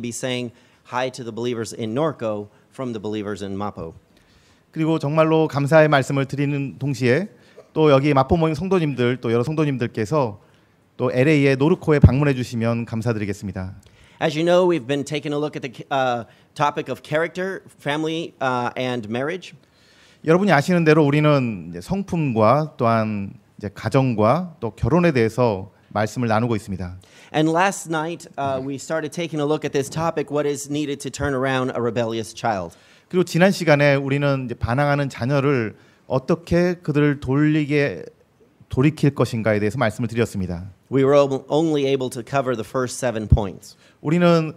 be saying hi to the believers in Norco from the believers in Mapo. 그리고 정말로 감사의 말씀을 드리는 동시에 또 여기 마포 모임 성도님들 또 여러 성도님들께서 또 LA의 노르코에 방문해 주시면 감사드리겠습니다. As you know, we've been taking a look at the topic of character, family, and marriage. 여러분이 아시는 대로 우리는 이제 성품과 또한 이제 가정과 또 결혼에 대해서 말씀을 나누고 있습니다. And last night, we started taking a look at this topic: what is needed to turn around a rebellious child. 그리고 지난 시간에 우리는 이제 반항하는 자녀를 어떻게 그들을 돌이킬 것인가에 대해서 말씀을 드렸습니다. We were only able to cover the first 7 points. 우리는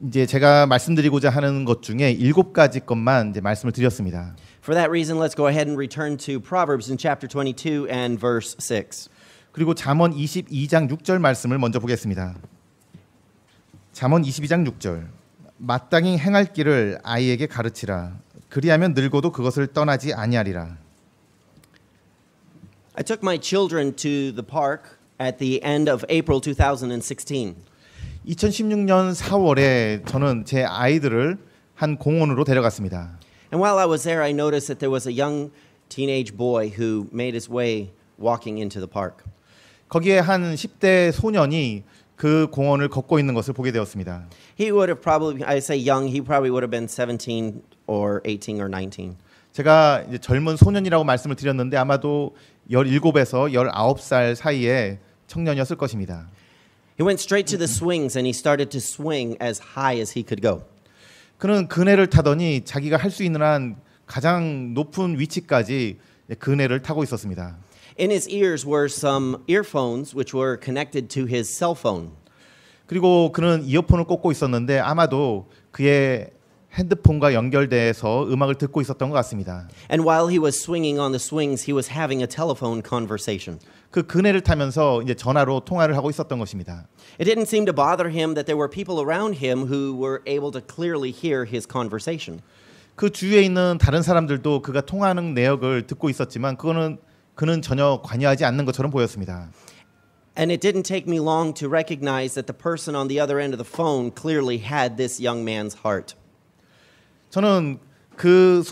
이제 제가 말씀드리고자 하는 것 중에 7가지 것만 이제 말씀을 드렸습니다. For that reason, let's go ahead and return to Proverbs in chapter 22 and verse 6. 그리고 잠언 22장 6절 말씀을 먼저 보겠습니다. 잠언 22장 6절. 마땅히 행할 길을 아이에게 가르치라. 그리하면 늙어도 그것을 떠나지 아니하리라. I took my children to the park at the end of April 2016. 2016년 4월에 저는 제 아이들을 한 공원으로 데려갔습니다. And while I was there, I noticed that there was a young teenage boy who made his way walking into the park. 거기에 한 10대 소년이 그 공원을 걷고 있는 것을 보게 되었습니다. He would have probably, I say young, he probably would have been 17 or 18 or 19. 제가 이제 젊은 소년이라고 말씀을 드렸는데 아마도 17에서 19살 사이의 청년이었을 것입니다. He went straight to the swings and he started to swing as high as he could go. 그는 그네를 타더니 자기가 할 수 있는 한 가장 높은 위치까지 그네를 타고 있었습니다. In his ears were some earphones which were connected to his cell phone. 그리고 그는 이어폰을 꽂고 있었는데 아마도 그의 핸드폰과 연결돼서 음악을 듣고 있었던 것 같습니다. And while he was swinging on the swings, he was having a telephone conversation. 그 그네를 타면서 이제 전화로 통화를 하고 있었던 것입니다. It didn't seem to bother him that there were people around him who were able to clearly hear his conversation. 그 주위에 있는 다른 사람들도 그가 통화하는 내역을 듣고 있었지만 그는 전혀 관여하지 않는 것처럼 보였습니다. And it didn't take me long to recognize that the person on the other end of the phone clearly had this young man's heart. 저는 그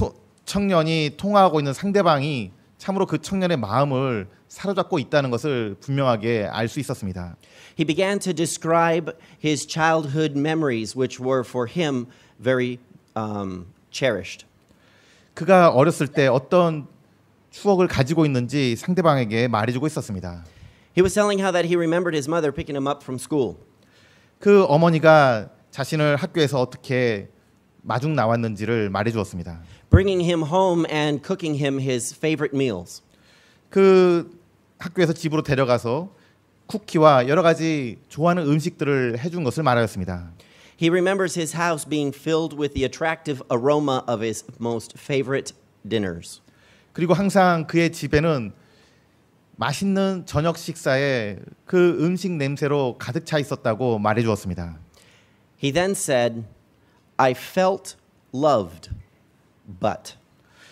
청년이 통화하고 있는 상대방이 참으로 그 청년의 마음을 사로잡고 있다는 것을 분명하게 알 수 있었습니다. He began to describe his childhood memories, which were for him very cherished. 그가 어렸을 때 어떤 추억을 가지고 있는지 상대방에게 말해주고 있었습니다. He was telling how that he remembered his mother picking him up from school. 그 어머니가 자신을 학교에서 어떻게 마중 나왔는지를 말해주었습니다. Bringing him home and cooking him his favorite meals. 그 학교에서 집으로 데려가서 쿠키와 여러 가지 좋아하는 음식들을 해준 것을 말하였습니다. He remembers his house being filled with the attractive aroma of his most favorite dinners. 그리고 항상 그의 집에는 맛있는 저녁 식사에 그 음식 냄새로 가득 차 있었다고 말해주었습니다. He then said, I felt loved, but.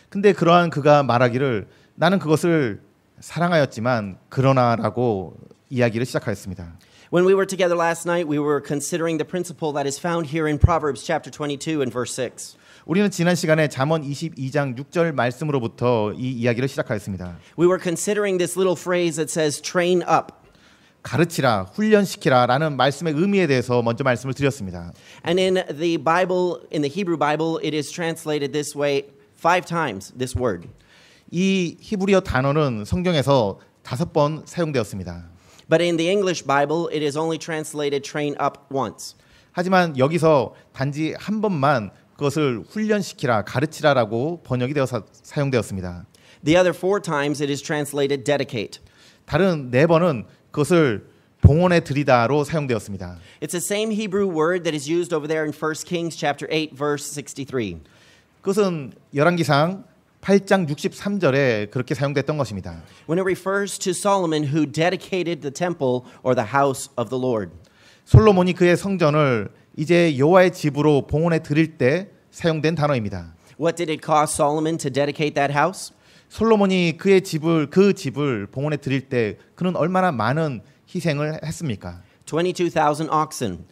근데 그러한 그가 말하기를 나는 그것을 사랑하였지만 그러나라고 이야기를 시작하였습니다. When we were together last night, we were considering the principle that is found here in Proverbs chapter 22 and verse 6. 우리는 지난 시간에 잠언 22장 6절 말씀으로부터 이 이야기를 시작하였습니다. We were considering this little phrase that says train up. 가르치라, 훈련시키라라는 말씀의 의미에 대해서 먼저 말씀을 드렸습니다. And in the Bible, in the Hebrew Bible, it is translated this way 5 times, this word. 이 히브리어 단어는 성경에서 5번 사용되었습니다. But in the English Bible, it is only translated train up once. 하지만 여기서 단지 한 번만 그것을 훈련시키라, 가르치라라고 번역이 되어서 사용되었습니다. The other 4 times it is translated dedicate. 다른 4번은 그것을 봉헌에 드리다로 사용되었습니다. It's the same Hebrew word that is used over there in 1 Kings chapter 8 verse 63. 그것은 열왕기상 8장 63절에 그렇게 사용됐던 것입니다. When it refers to Solomon who dedicated the temple or the house of the Lord. 솔로몬이 그의 성전을 이제 여호와의 집으로 봉헌에 드릴 때 사용된 단어입니다. What did it cost Solomon to dedicate that house? 솔로몬이 그 집을 봉헌에 드릴 때 그는 얼마나 많은 희생을 했습니까? 22,000 oxen.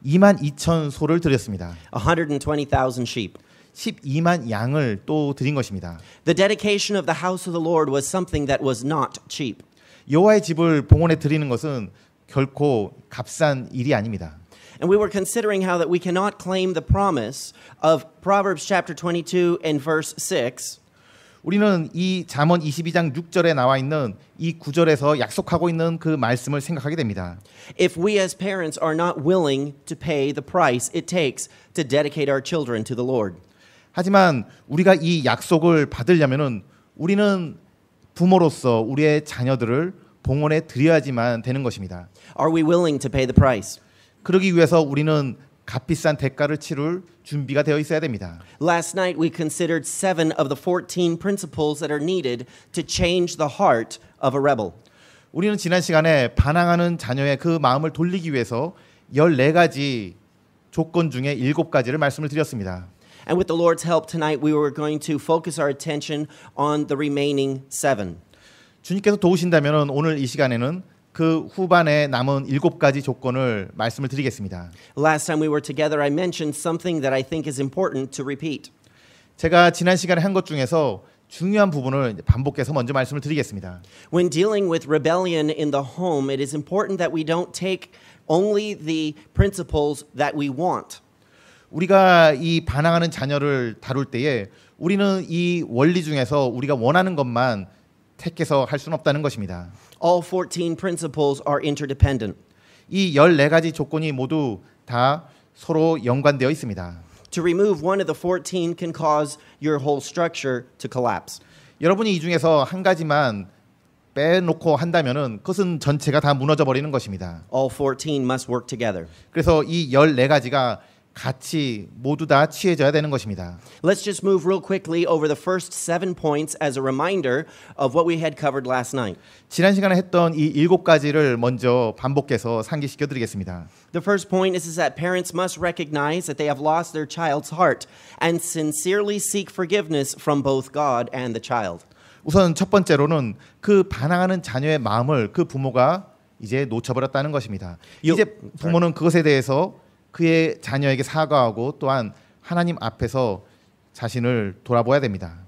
2만 2천 소를 드렸습니다. 120,000 sheep. 12만 양을 또 드린 것입니다. The dedication of the house of the Lord was something that was not cheap. 여호와의 집을 봉헌에 드리는 것은 결코 값싼 일이 아닙니다. And we were considering how that we cannot claim the promise of Proverbs chapter 22 and verse 6. 우리는 이 잠언 22장 6절에 나와 있는 이 구절에서 약속하고 있는 그 말씀을 생각하게 됩니다. If we as parents are not willing to pay the price it takes to dedicate our children to the Lord. 하지만 우리가 이 약속을 받으려면은 우리는 부모로서 우리의 자녀들을 봉헌에 드려야지만 되는 것입니다. Are we willing to pay the price? 그러기 위해서 우리는 값비싼 대가를 치를 준비가 되어 있어야 됩니다. Last night we considered 7 of the 14 principles that are needed to change the heart of a rebel. 우리는 지난 시간에 반항하는 자녀의 그 마음을 돌리기 위해서 14가지 조건 중에 7가지를 말씀을 드렸습니다. And with the Lord's help tonight we were going to focus our attention on the remaining 7. 주님께서 도우신다면 오늘 이 시간에는 그 후반에 남은 7가지 조건을 말씀을 드리겠습니다. Last time we were together I mentioned something that I think is important to repeat. 제가 지난 시간에 한 것 중에서 중요한 부분을 반복해서 먼저 말씀을 드리겠습니다. When dealing with rebellion in the home, it is important that we don't take only the principles that we want. 우리가 이 반항하는 자녀를 다룰 때에 우리는 이 원리 중에서 우리가 원하는 것만 택해서 할 수는 없다는 것입니다. All 14 principles are interdependent. 이 14가지 조건이 모두 다 서로 연관되어 있습니다. To remove one of the 14 can cause your whole structure to collapse. 여러분이 이 중에서 한 가지만 빼놓고 한다면은 그것은 전체가 다 무너져 버리는 것입니다. All 14 must work together. 그래서 이 14가지가 같이 모두 다 취해져야 되는 것입니다. Let's just move real quickly over the first 7 points as a reminder of what we had covered last night. 지난 시간에 했던 이 7가지를 먼저 반복해서 상기시켜 드리겠습니다. The first point is that parents must recognize that they have lost their child's heart and sincerely seek forgiveness from both God and the child. 우선 첫 번째로는 그 반항하는 자녀의 마음을 그 부모가 이제 놓쳐버렸다는 것입니다. 이제 부모는 그것에 대해서 그의 자녀에게 사과하고 또한 하나님 앞에서 자신을 돌아보아야 됩니다.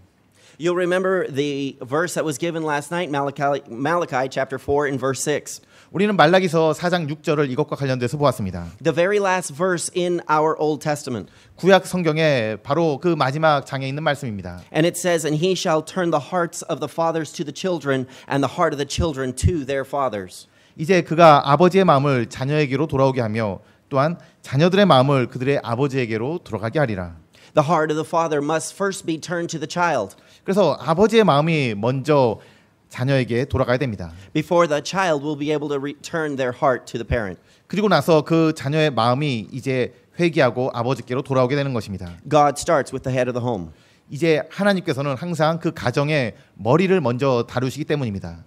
You'll remember the verse that was given last night, Malachi chapter 4 and verse 6. 우리는 말라기서 4장 6절을 이것과 관련돼서 보았습니다. The very last verse in our Old Testament. 구약 성경에 바로 그 마지막 장에 있는 말씀입니다. And it says, "And he shall turn the hearts of the fathers to the children and the heart of the children to their fathers." 이제 그가 아버지의 마음을 자녀에게로 돌아오게 하며 또한 자녀들의 마음을 그들의 아버지에게로 돌아가게 하리라. The heart of the father must first be turned to the child. 그래서 아버지의 마음이 먼저 자녀에게 돌아가야 됩니다. Before the child will be able to return their heart to the parent. 그리고 나서 그 자녀의 마음이 이제 회개하고 아버지께로 돌아오게 되는 것입니다. God starts with the head of the home. 이제 하나님께서는 항상 그 가정의 머리를 먼저 다루시기 때문입니다.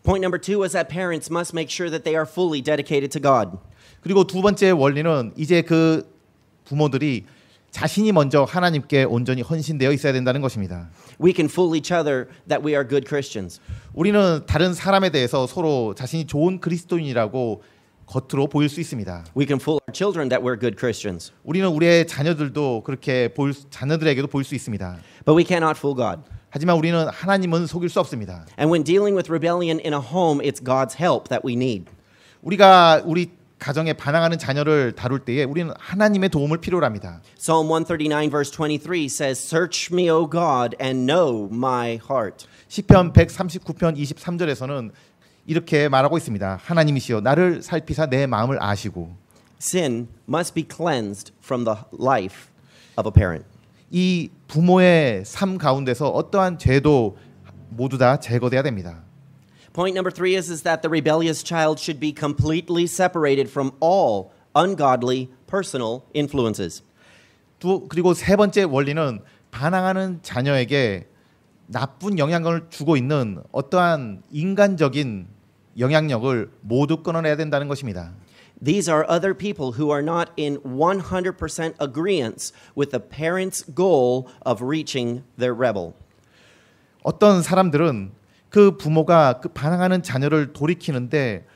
Point number 2 is that parents must make sure that they are fully dedicated to God. 그리고 두 번째 원리는 이제 그 부모들이 자신이 먼저 하나님께 온전히 헌신되어 있어야 된다는 것입니다. We can fool each other that we are good Christians. 우리는 다른 사람에 대해서 서로 자신이 좋은 그리스도인이라고 겉으로 보일 수 있습니다. We can fool our children that we're good Christians. 우리는 우리의 자녀들도 그렇게 자녀들에게도 보일 수 있습니다. But we cannot fool God. 하지만 우리는 하나님은 속일 수 없습니다. And when dealing with rebellion in a home, it's God's help that we need. 우리가 우리 가정에 반항하는 자녀를 다룰 때에 우리는 하나님의 도움을 필요로 합니다. Psalm 139 verse 23 says, "Search me, O God, and know my heart." 시편 139편 23절에서는 이렇게 말하고 있습니다. 하나님이시여 나를 살피사 내 마음을 아시고. Sin must be cleansed from the life of a parent. 이 부모의 삶 가운데서 어떠한 죄도 모두 다 제거돼야 됩니다. Point number 3 is that the rebellious child should be completely separated from all ungodly personal influences. 그리고 세 번째 원리는 반항하는 자녀에게 나쁜 영향을 주고 있는 어떠한 인간적인 영향력을 모두 끊어내야 된다는 것입니다. These are other people who are not in 100% agreement with the parent's goal of reaching their rebel. 어떤 사람들은 그 부모가 그 반항하는 자녀를 돌이키는데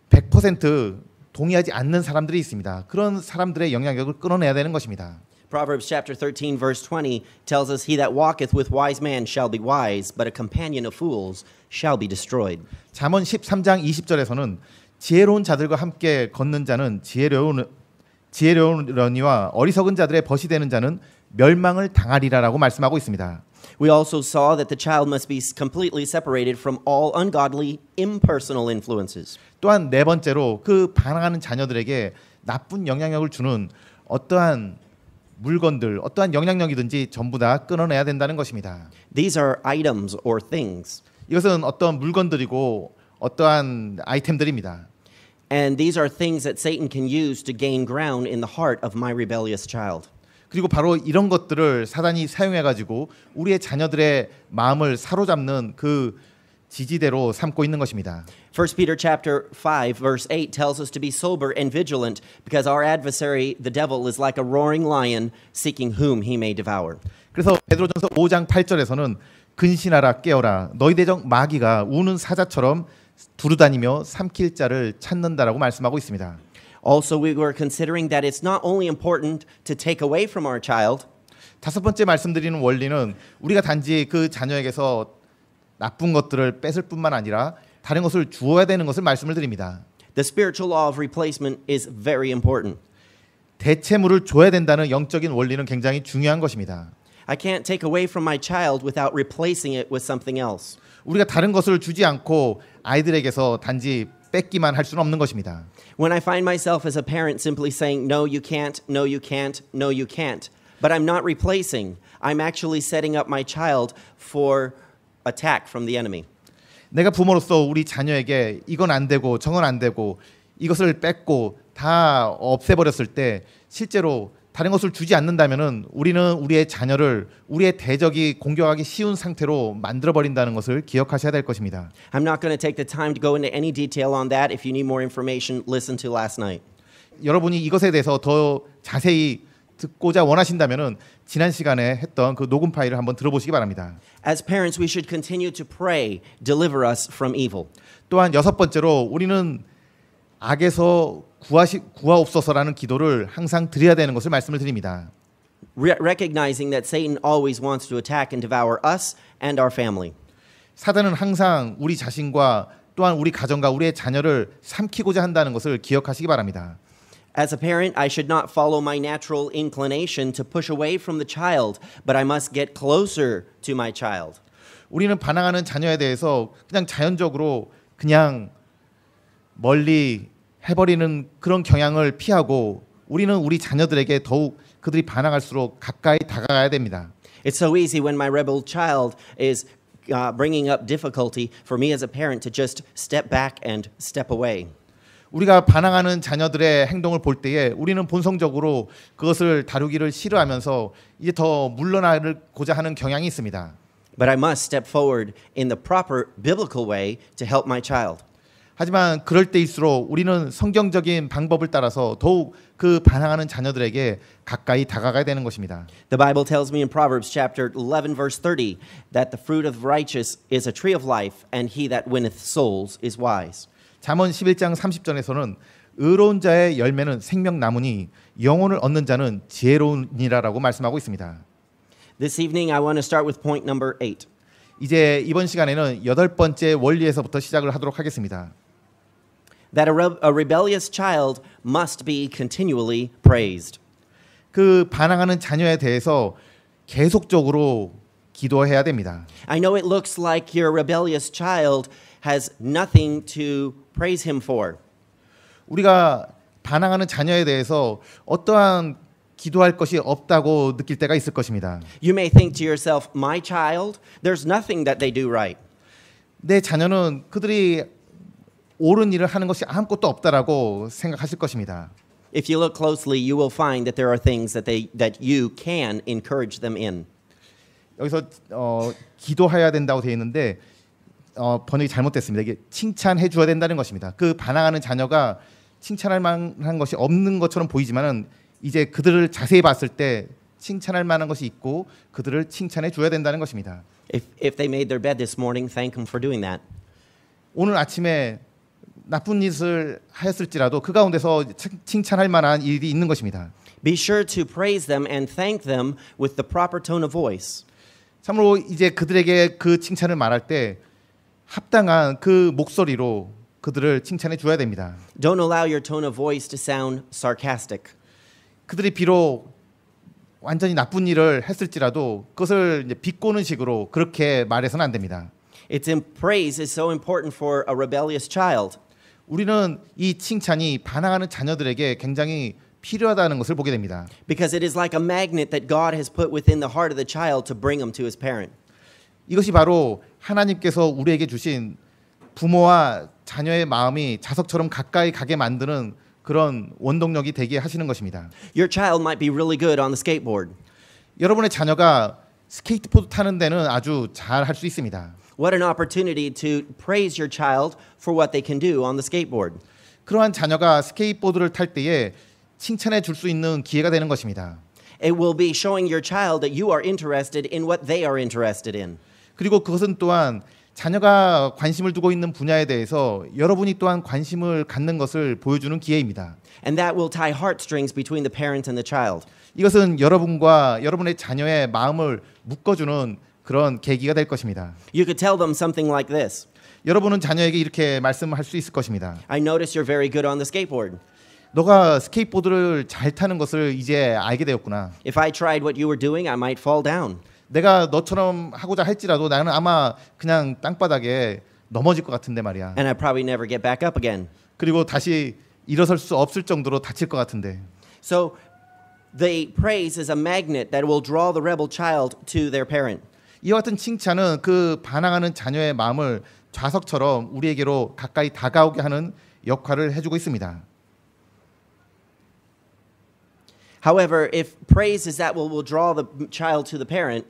100% 동의하지 않는 사람들이 있습니다. 그런 사람들의 영향력을 끊어내야 되는 것입니다. Proverbs chapter 13 verse 20 tells us he that walketh with wise man shall be wise, but a companion of fools shall be destroyed. 잠언 13장 20절에서는 지혜로운 자들과 함께 걷는 자는 지혜로우려니와 어리석은 자들의 벗이 되는 자는 멸망을 당하리라라고 말씀하고 있습니다. We also saw that the child must be completely separated from all ungodly, impersonal influences. 또한 네 번째로 그 반항하는 자녀들에게 나쁜 영향력을 주는 어떠한 물건들, 어떠한 영향력이든지 전부 다 끊어내야 된다는 것입니다. These are items or things. 이것은 어떤 물건들이고 어떠한 아이템들입니다. And these are things that Satan can use to gain ground in the heart of my rebellious child. 그리고 바로 이런 것들을 사단이 사용해 가지고 우리의 자녀들의 마음을 사로잡는 그 지지대로 삼고 있는 것입니다. 1 Peter chapter 5 verse 8 tells us to be sober and vigilant because our adversary the devil is like a roaring lion seeking whom he may devour. 그래서 베드로전서 5장 8절에서는 근신하라 깨어라 너희 대적 마귀가 우는 사자처럼 두루다니며 삼킬 자를 찾는다라고 말씀하고 있습니다. Also we were considering that it's not only important to take away from our child. 다섯 번째 말씀드리는 원리는 우리가 단지 그 자녀에게서 나쁜 것들을 뺏을 뿐만 아니라 다른 것을 주어야 되는 것을 말씀을 드립니다. The spiritual law of replacement is very important. 대체물을 줘야 된다는 영적인 원리는 굉장히 중요한 것입니다. I can't take away from my child without replacing it with something else. 우리가 다른 것을 주지 않고 아이들에게서 단지 뺏기만 할 수는 없는 것입니다. When I find myself as a parent simply saying no you can't, no you can't, no you can't, but I'm not replacing, I'm actually setting up my child for attack from the enemy. 내가 부모로서 우리 자녀에게 이건 안 되고 저건 안 되고 이것을 뺏고 다 없애버렸을 때 실제로 다른 것을 주지 않는다면은 우리는 우리의 자녀를 우리의 대적이 공격하기 쉬운 상태로 만들어 버린다는 것을 기억하셔야 될 것입니다. I'm not going to take the time to go into any detail on that. If you need more information, listen to last night. 여러분이 이것에 대해서 더 자세히 듣고자 원하신다면은 지난 시간에 했던 그 녹음 파일을 한번 들어보시기 바랍니다. As parents, we should continue to pray, deliver us from evil. 또한 여섯 번째로 우리는 악에서 구하옵소서라는 기도를 항상 드려야 되는 것을 말씀을 드립니다. Recognizing that Satan always wants to attack and devour us and our family. 사단은 항상 우리 자신과 또한 우리 가정과 우리의 자녀를 삼키고자 한다는 것을 기억하시기 바랍니다. As a parent, I should not follow my natural inclination to push away from the child, but I must get closer to my child. 우리는 반항하는 자녀에 대해서 그냥 자연적으로 그냥 멀리 해버리는 그런 경향을 피하고 우리는 우리 자녀들에게 더욱 그들이 반항할수록 가까이 다가가야 됩니다. It's so easy when my rebel child is bringing up difficulty for me as a parent to just step back and step away. 우리가 반항하는 자녀들의 행동을 볼 때에 우리는 본성적으로 그것을 다루기를 싫어하면서 이제 더 물러나고자 하는 경향이 있습니다. But I must step forward in the proper biblical way to help my child. 하지만 그럴 때일수록 우리는 성경적인 방법을 따라서 더욱 그 반항하는 자녀들에게 가까이 다가가야 되는 것입니다. The Bible tells me in Proverbs chapter 11 verse 30 that the fruit of the righteous is a tree of life and he that winneth souls is wise. 잠언 11장 30절에서는 의로운 자의 열매는 생명나무니 영혼을 얻는 자는 지혜로우니라라고 말씀하고 있습니다. This evening I want to start with point number 8. 이제 이번 시간에는 여덟 번째 원리에서부터 시작을 하도록 하겠습니다. That a rebellious child must be continually praised. 그 반항하는 자녀에 대해서 계속적으로 기도해야 됩니다. I know it looks like your rebellious child has nothing to praise him for. 우리가 반항하는 자녀에 대해서 어떠한 기도할 것이 없다고 느낄 때가 있을 것입니다. You may think to yourself, my child, there's nothing that they do right. 내 자녀는 그들이 옳은 일을 하는 것이 아무것도 없다라고 생각하실 것입니다. If you look closely, you will find that there are things that you can encourage them in. 여기서 기도해야 된다고 되어 있는데 번역이 잘못됐습니다. 이게 칭찬해 줘야 된다는 것입니다. 그 반항하는 자녀가 칭찬할 만한 것이 없는 것처럼 보이지만은 이제 그들을 자세히 봤을 때 칭찬할 만한 것이 있고 그들을 칭찬해 줘야 된다는 것입니다. If they made their bed this morning, thank them for doing that. 오늘 아침에 나쁜 짓을 하였을지라도 그 가운데서 칭찬할 만한 일이 있는 것입니다. Be sure to praise them and thank them with the proper tone of voice. 참으로 이제 그들에게 그 칭찬을 말할 때 합당한 그 목소리로 그들을 칭찬해 줘야 됩니다. Don't allow your tone of voice to sound sarcastic. 그들이 비록 완전히 나쁜 일을 했을지라도 그것을 이제 비꼬는 식으로 그렇게 말해서는 안 됩니다. Praise is so important for a rebellious child. 우리는 이 칭찬이 반항하는 자녀들에게 굉장히 필요하다는 것을 보게 됩니다. Because it is like a magnet that God has put within the heart of the child to bring him to his parent. 이것이 바로 하나님께서 우리에게 주신 부모와 자녀의 마음이 자석처럼 가까이 가게 만드는 그런 원동력이 되게 하시는 것입니다. Your child might be really good on the skateboard. 여러분의 자녀가 스케이트보드 타는 데는 아주 잘 할 수 있습니다. What an opportunity to praise your child for what they can do on the skateboard. 그러한 자녀가 스케이트보드를 탈 때에 칭찬해 줄 수 있는 기회가 되는 것입니다. It will be showing your child that you are interested in what they are interested in. 그리고 그것은 또한 자녀가 관심을 두고 있는 분야에 대해서 여러분이 또한 관심을 갖는 것을 보여주는 기회입니다. And that will tie heartstrings between the parent and the child. 이것은 여러분과 여러분의 자녀의 마음을 묶어주는 그런 계기가 될 것입니다. You could tell them something like this. 여러분은 자녀에게 이렇게 말씀할 수 있을 것입니다. I notice you're very good on the skateboard. 너가 스케이트보드를 잘 타는 것을 이제 알게 되었구나. If I tried what you were doing, I might fall down. 내가 너처럼 하고자 할지라도 나는 아마 그냥 땅바닥에 넘어질 것 같은데 말이야. And I'd probably never get back up again. 그리고 다시 일어설 수 없을 정도로 다칠 것 같은데. So the praise is a magnet that will draw the rebel child to their parent. 이와 같은 칭찬은 그 반항하는 자녀의 마음을 좌석처럼 우리에게로 가까이 다가오게 하는 역할을 해주고 있습니다. However, if praise is that will draw the child to the parent,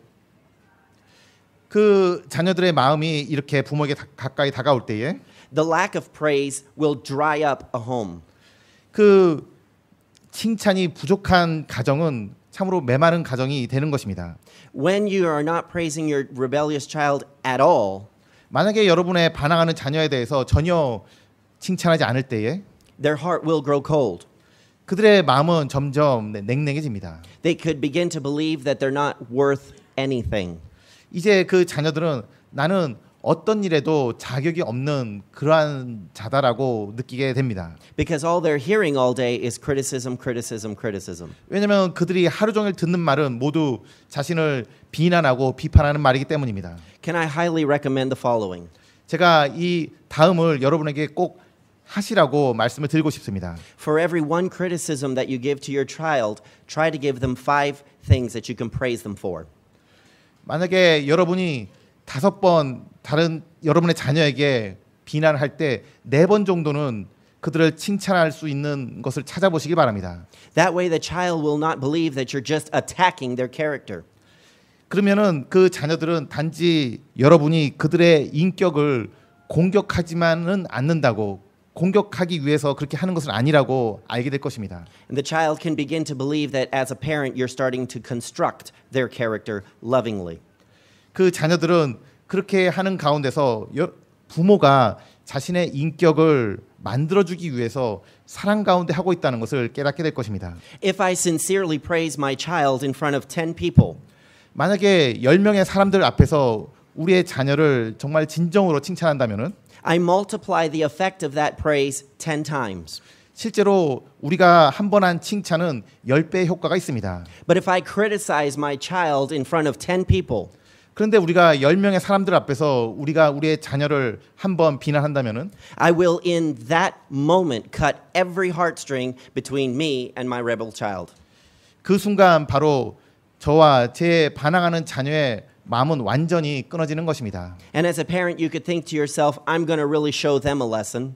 그 자녀들의 마음이 이렇게 부모에게 가까이 다가올 때에 the lack of praise will dry up a home. 그 칭찬이 부족한 가정은 참으로 메마른 가정이 되는 것입니다. When you are not praising your rebellious child at all, 만약에 여러분의 반항하는 자녀에 대해서 전혀 칭찬하지 않을 때에 their heart will grow cold. 그들의 마음은 점점 냉랭해집니다. They could begin to believe that they're not worth anything. 이제 그 자녀들은 나는 어떤 일에도 자격이 없는 그러한 자다라고 느끼게 됩니다. Because all they're hearing all day is criticism, criticism, criticism. 왜냐하면 그들이 하루 종일 듣는 말은 모두 자신을 비난하고 비판하는 말이기 때문입니다. Can I highly recommend the following? 제가 이 다음을 여러분에게 꼭 하시라고 말씀을 드리고 싶습니다. For every one criticism that you give to your child, try to give them 5 things that you can praise them for. 만약에 여러분이 5번 다른 여러분의 자녀에게 비난할 때 4번 정도는 그들을 칭찬할 수 있는 것을 찾아보시기 바랍니다. That way the child will not believe that you're just attacking their character. 그러면은 그 자녀들은 단지 여러분이 그들의 인격을 공격하지만은 않는다고 공격하기 위해서 그렇게 하는 것은 아니라고 알게 될 것입니다. And the child can begin to believe that as a parent you're starting to construct their character lovingly. 그 자녀들은 그렇게 하는 가운데서 부모가 자신의 인격을 만들어주기 위해서 사랑 가운데 하고 있다는 것을 깨닫게 될 것입니다. If I sincerely praise my child in front of 10 people, 만약에 10명의 사람들 앞에서 우리의 자녀를 정말 진정으로 칭찬한다면은 I multiply the effect of that praise 10 times. 실제로 우리가 한 번 한 칭찬은 10배의 효과가 있습니다. But if I criticize my child in front of 10 people, 그런데 우리가 10명의 사람들 앞에서 우리가 우리의 자녀를 한 번 비난한다면은 I will in that moment cut every heartstring between me and my rebel child. 그 순간 바로 저와 제 반항하는 자녀의 마음은 완전히 끊어지는 것입니다. And as a parent, you could think to yourself, I'm going to really show them a lesson.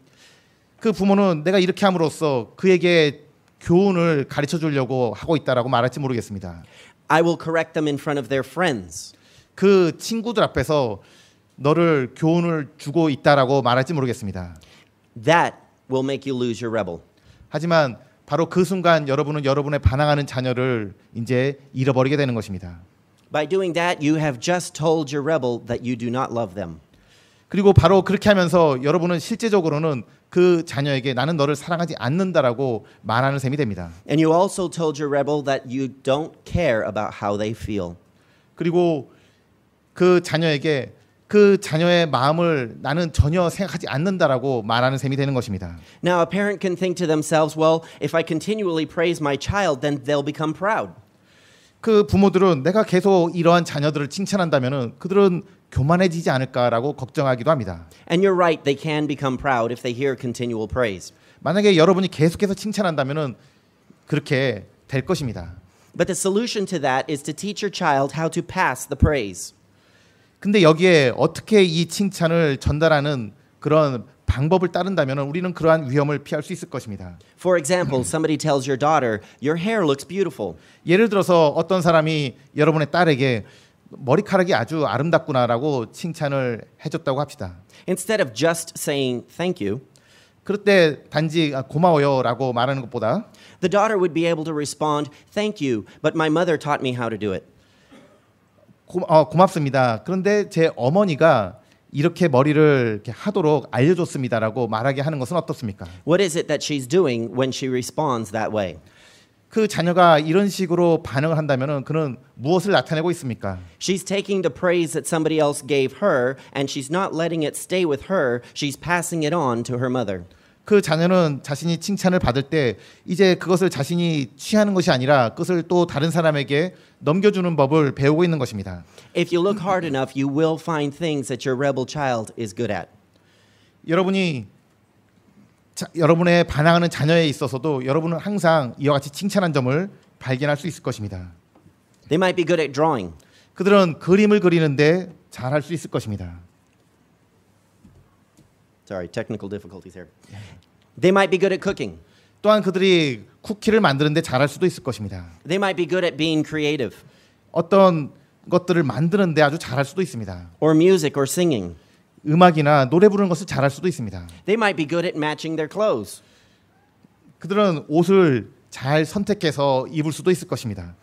그 부모는 내가 이렇게 함으로써 그에게 교훈을 가르쳐 주려고 하고 있다라고 말할지 모르겠습니다. I will correct them in front of their friends. 그 친구들 앞에서 너를 교훈을 주고 있다라고 말할지 모르겠습니다. That will make you lose your rebel. 하지만 바로 그 순간 여러분은 여러분의 반항하는 자녀를 이제 잃어버리게 되는 것입니다. By doing that, you have just told your rebel that you do not love them. 그리고 바로 그렇게 하면서 여러분은 실제적으로는 그 자녀에게 나는 너를 사랑하지 않는다라고 말하는 셈이 됩니다. And you also told your rebel that you don't care about how they feel. 그리고 그 자녀에게 그 자녀의 마음을 나는 전혀 생각하지 않는다라고 말하는 셈이 되는 것입니다. Now, a parent can think to themselves, well, if I continually praise my child, then they'll become proud. 그 부모들은 내가 계속 이러한 자녀들을 칭찬한다면은 그들은 교만해지지 않을까라고 걱정하기도 합니다. And you're right, they can become proud if they hear continual praise. 만약에 여러분이 계속해서 칭찬한다면은 그렇게 될 것입니다. But the solution to that is to teach your child how to pass the praise. 근데 여기에 어떻게 이 칭찬을 전달하는 그런 방법을 따른다면 우리는 그러한 위험을 피할 수 있을 것입니다. For example, somebody tells your daughter, your hair looks beautiful. 예를 들어서 어떤 사람이 여러분의 딸에게 머리카락이 아주 아름답구나라고 칭찬을 해줬다고 합시다. Instead of just saying thank you, 그럴 때 단지 고마워요라고 말하는 것보다 the daughter would be able to respond, thank you, but my mother taught me how to do it. 고맙습니다. 그런데 제 어머니가 이렇게 머리를 이렇게 하도록 알려줬습니다라고 말하게 하는 것은 어떻습니까? What is it that she's doing when she responds that way? 그 자녀가 이런 식으로 반응을 한다면은 그는 무엇을 나타내고 있습니까? She's taking the praise that somebody else gave her and she's not letting it stay with her. She's passing it on to her mother. 그 자녀는 자신이 칭찬을 받을 때 이제 그것을 자신이 취하는 것이 아니라 그것을 또 다른 사람에게 넘겨주는 법을 배우고 있는 것입니다. If you look hard enough, you will find things that your rebel child is good at. 여러분이 여러분의 반항하는 자녀에 있어서도 여러분은 항상 이와 같이 칭찬한 점을 발견할 수 있을 것입니다. They might be good at drawing. 그들은 그림을 그리는데 잘할 수 있을 것입니다. Sorry, technical difficulties here. They might be good at cooking. 또한 그들이 쿠키를 만드는데 잘할 수도 있을 것입니다. They might be good at being creative. 어떤 것들을 만드는데 아주 잘할 수도 있습니다. Or music or singing. 음악이나 노래 부르는 것을 잘할 수도 있습니다. They might be good at matching their clothes. 그들은 옷을 잘 선택해서 입을 수도 있을 것입니다.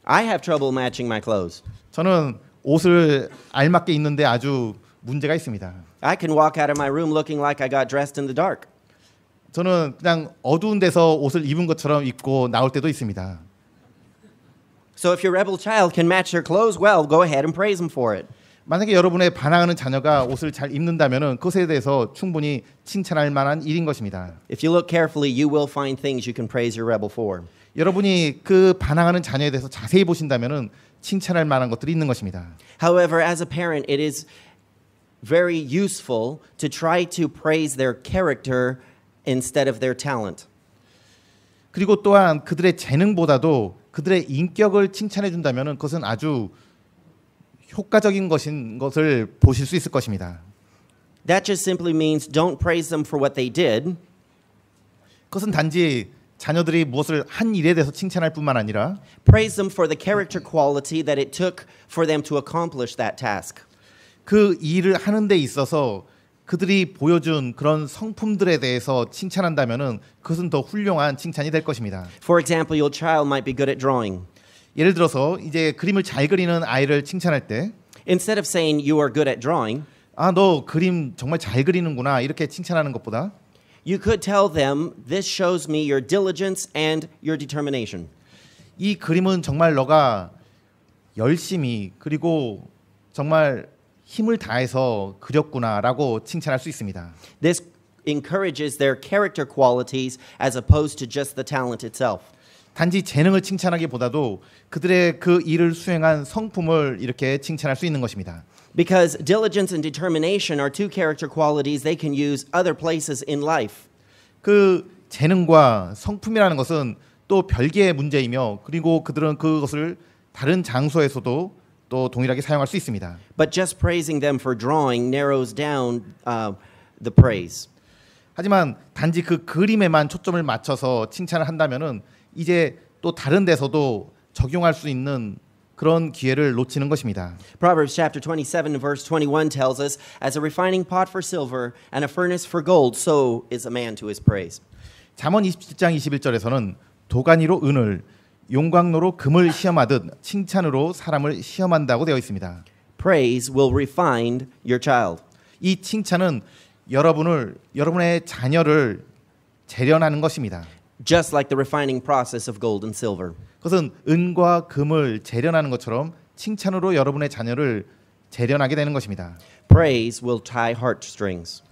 I have trouble matching my clothes. 저는 옷을 알맞게 입는데 아주 문제가 있습니다. I can walk out of my room looking like I got dressed in the dark. 저는 그냥 어두운 데서 옷을 입은 것처럼 입고 나올 때도 있습니다. So if your rebel child can match their clothes well, go ahead and praise them for it. 만약에 여러분의 반항하는 자녀가 옷을 잘 입는다면은 그것에 대해서 충분히 칭찬할 만한 일인 것입니다. If you look carefully, you will find things you can praise your rebel for. 여러분이 그 반항하는 자녀에 대해서 자세히 보신다면은 칭찬할 만한 것들이 있는 것입니다. However, as a parent, it is very useful to try to praise their character instead of their talent. 그리고 또한 그들의 재능보다도 그들의 인격을 칭찬해 준다면은 그것은 아주 효과적인 것을 보실 수 있을 것입니다. That just simply means don't praise them for what they did. 그것은 단지 자녀들이 무엇을 한 일에 대해서 칭찬할 뿐만 아니라 Praise them for the character quality that it took for them to accomplish that task. 그 일을 하는 데 있어서 그들이 보여준 그런 성품들에 대해서 칭찬한다면은 그것은 더 훌륭한 칭찬이 될 것입니다. For example, your child might be good at drawing. 예를 들어서 이제 그림을 잘 그리는 아이를 칭찬할 때 Instead of saying you are good at drawing, 너 그림 정말 잘 그리는구나 이렇게 칭찬하는 것보다 you could tell them this shows me your diligence and your determination. 이 그림은 정말 너가 열심히 그리고 정말 힘을 다해서 그렸구나라고 칭찬할 수 있습니다. This encourages their character qualities as opposed to just the talent itself. 단지 재능을 칭찬하기보다도 그들의 그 일을 수행한 성품을 이렇게 칭찬할 수 있는 것입니다. Because diligence and determination are two character qualities they can use other places in life. 그 재능과 성품이라는 것은 또 별개의 문제이며 그리고 그들은 그것을 다른 장소에서도 또 동일하게 사용할 수 있습니다. But just praising them for drawing narrows down the praise. 하지만 단지 그 그림에만 초점을 맞춰서 칭찬을 한다면은 이제 또 다른 데서도 적용할 수 있는 그런 기회를 놓치는 것입니다. Proverbs chapter 27 verse 21 tells us, as a refining pot for silver and a furnace for gold, so is a man to his praise. 잠언 27장 21절에서는 도가니로 은을 용광로로 금을 시험하듯 칭찬으로 사람을 시험한다고 되어 있습니다. Praise will refine your child. 이 칭찬은 여러분의 자녀를 재련하는 것입니다. Just like the refining process of gold and silver. 그것은 은과 금을 재련하는 것처럼 칭찬으로 여러분의 자녀를 재련하게 되는 것입니다. Praise will tie heartstrings.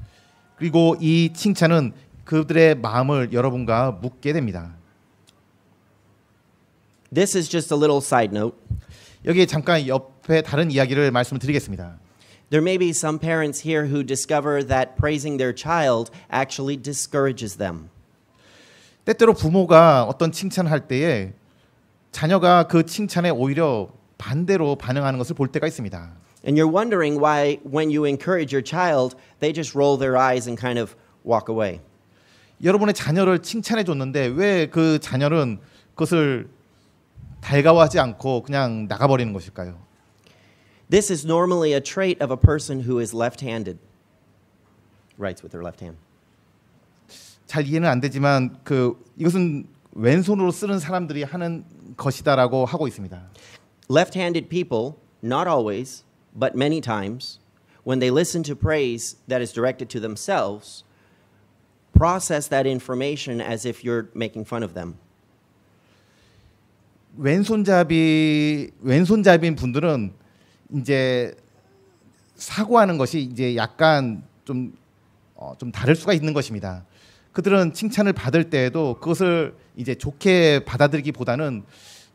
그리고 이 칭찬은 그들의 마음을 여러분과 묶게 됩니다. This is just a little side note. 여기에 잠깐 옆에 다른 이야기를 말씀을 드리겠습니다. There may be some parents here who discover that praising their child actually discourages them. 때때로 부모가 어떤 칭찬을 할 때에 자녀가 그 칭찬에 오히려 반대로 반응하는 것을 볼 때가 있습니다. And you're wondering why when you encourage your child, they just roll their eyes and kind of walk away. 여러분의 자녀를 칭찬해 줬는데 왜 그 자녀는 그것을 달가워하지 않고 그냥 나가버리는 것일까요? This is normally a trait of a person who is left-handed. Writes with their left hand. 잘 이해는 안 되지만 이것은 왼손으로 쓰는 사람들이 하는 것이다라고 하고 있습니다. Left-handed people, not always, but many times, when they listen to praise that is directed to themselves, process that information as if you're making fun of them. 왼손잡이인 분들은 이제 사고하는 것이 이제 약간 좀 다를 수가 있는 것입니다. 그들은 칭찬을 받을 때에도 그것을 이제 좋게 받아들이기보다는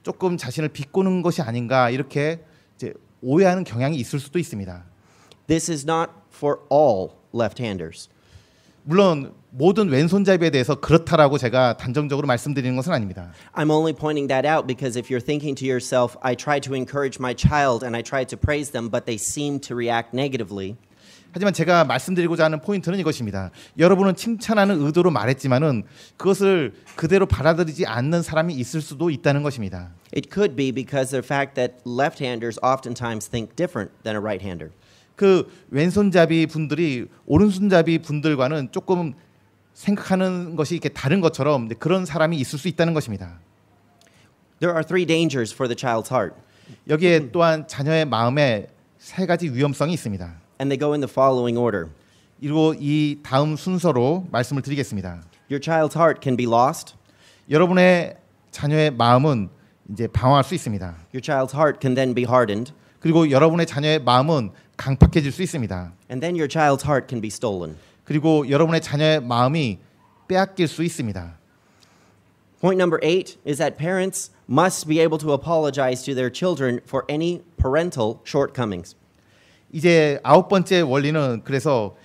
조금 자신을 비꼬는 것이 아닌가 이렇게 이제 오해하는 경향이 있을 수도 있습니다. This is not for all left-handers. 물론 모든 왼손잡이에 대해서 그렇다라고 제가 단정적으로 말씀드리는 것은 아닙니다. I'm only pointing that out because if you're thinking to yourself, I try to encourage my child and I try to praise them, but they seem to react negatively. 하지만 제가 말씀드리고자 하는 포인트는 이것입니다. 여러분은 칭찬하는 의도로 말했지만은 그것을 그대로 받아들이지 않는 사람이 있을 수도 있다는 것입니다. It could be because of the fact that left-handers oftentimes think different than a right-hander. 그 왼손잡이 분들이 오른손잡이 분들과는 조금 생각하는 것이 이렇게 다른 것처럼 그런 사람이 있을 수 있다는 것입니다. There are three dangers for the child's heart. 여기에 또한 자녀의 마음에 세 가지 위험성이 있습니다. And they go in the following order. 그리고 이 다음 순서로 말씀을 드리겠습니다. Your child's heart can be lost. 여러분의 자녀의 마음은 이제 방황할 수 있습니다. Your child's heart can then be hardened. 그리고 여러분의 자녀의 마음은 강팍해질 수 있습니다. And then your child's heart can be stolen. 그리고 여러분의 자녀의 마음이 빼앗길 수 있습니다. Point number 8 is that parents must be able to apologize to their children for any parental shortcomings. 이제 아홉 번째 원리는 그래서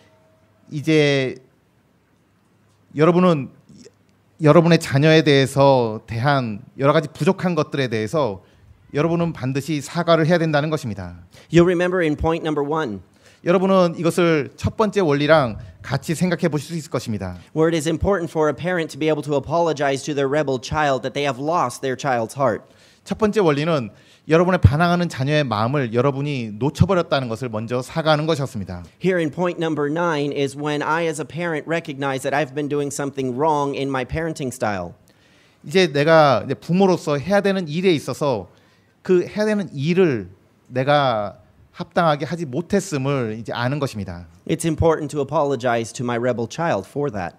이제 여러분은 여러분의 자녀에 대해서 대한 여러 가지 부족한 것들에 대해서 여러분은 반드시 사과를 해야 된다는 것입니다. You'll remember in point number 1 여러분은 이것을 첫 번째 원리랑 같이 생각해 보실 수 있을 것입니다. where it is important for a parent to be able to apologize to their rebel child that they have lost their child's heart. 첫 번째 원리는 여러분의 반항하는 자녀의 마음을 여러분이 놓쳐버렸다는 것을 먼저 사과하는 것이었습니다. Here in point number 9 is when I as a parent recognize that I've been doing something wrong in my parenting style. 이제 내가 이제 부모로서 해야 되는 일에 있어서 그 해야 되는 일을 내가 합당하게 하지 못했음을 이제 아는 것입니다. It's important to apologize to my rebel child for that.